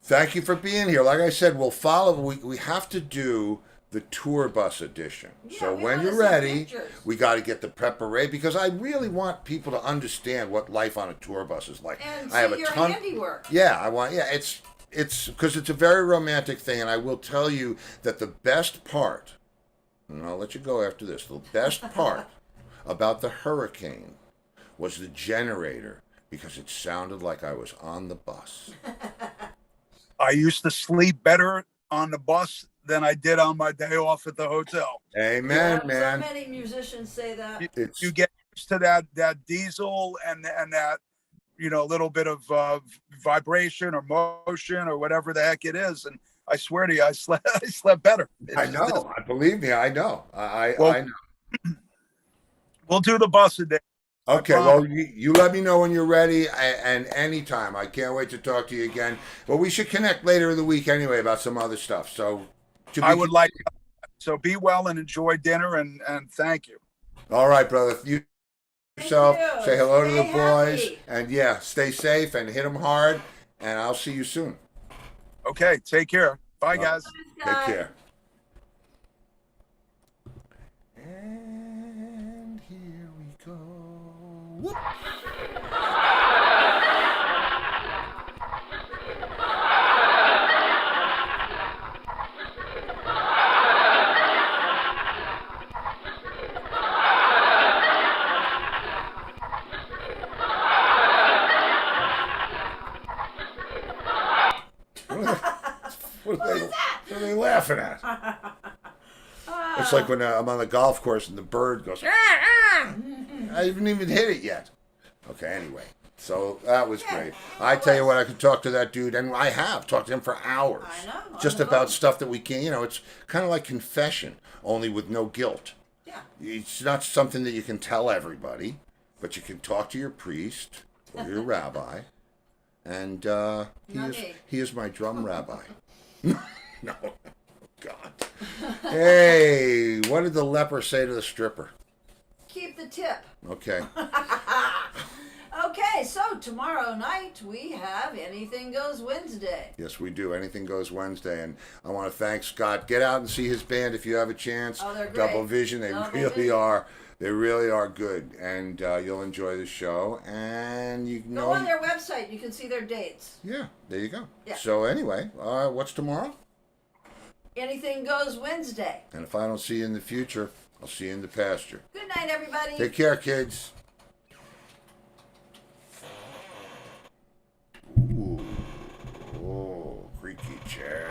Thank you for being here. Like I said, we'll follow. We have to do the tour bus edition.
Yeah,
So
we
when
wanna
you're
see
ready,
pictures.
we got to get the preparation, because I really want people to understand what life on a tour bus is like.
And
I have
see
a
your
ton.
handiwork.
Yeah, I want. Yeah, it's because it's a very romantic thing, and I will tell you that the best part, and I'll let you go after this. The best part about the hurricane was the generator, because it sounded like I was on the bus.
I used to sleep better on the bus than I did on my day off at the hotel.
Amen,
Yeah,
man.
So many musicians say that.
It's
You get used to that diesel and that little bit of vibration or motion or whatever the heck it is, and I swear to you, I slept better.
I know. Believe me, I know.
Well,
I know.
We'll do the bus a day.
Okay, well, you let me know when you're ready, and anytime. I can't wait to talk to you again. But we should connect later in the week anyway about some other stuff. So,
I would like. So be well and enjoy dinner, and thank you.
All right, brother. You yourself.
you.
Say hello to
Stay
the boys,
happy.
and yeah, stay safe and hit them hard. And I'll see you soon.
Okay, take care. Bye, guys.
Take care. And here we go. Whoop. What are they laughing at? It's like when I'm on the golf course and the bird goes, I haven't even hit it yet. Okay, anyway. So that was great. I tell you what, I could talk to that dude, and I have talked to him for hours.
I know.
Just about stuff that we can't, it's kind of like confession, only with no guilt.
Yeah.
It's not something that you can tell everybody, but you can talk to your priest or your rabbi, and he is my drum rabbi. No. God. Hey, what did the leper say to the stripper?
Keep the tip.
Okay.
Okay, so tomorrow night we have Anything Goes Wednesday.
Yes, we do. Anything Goes Wednesday. And I want to thank Scott. Get out and see his band if you have a chance.
Oh, they're great.
Double Vision. They
Double
really
Vision.
are. They really are good. And you'll enjoy the show. And you know.
Go on their website. You can see their dates.
Yeah, there you go.
Yeah.
So anyway, what's tomorrow?
Anything Goes Wednesday.
And if I don't see you in the future, I'll see you in the pasture.
Good night, everybody.
Take care, kids. Ooh. Oh, creaky chair.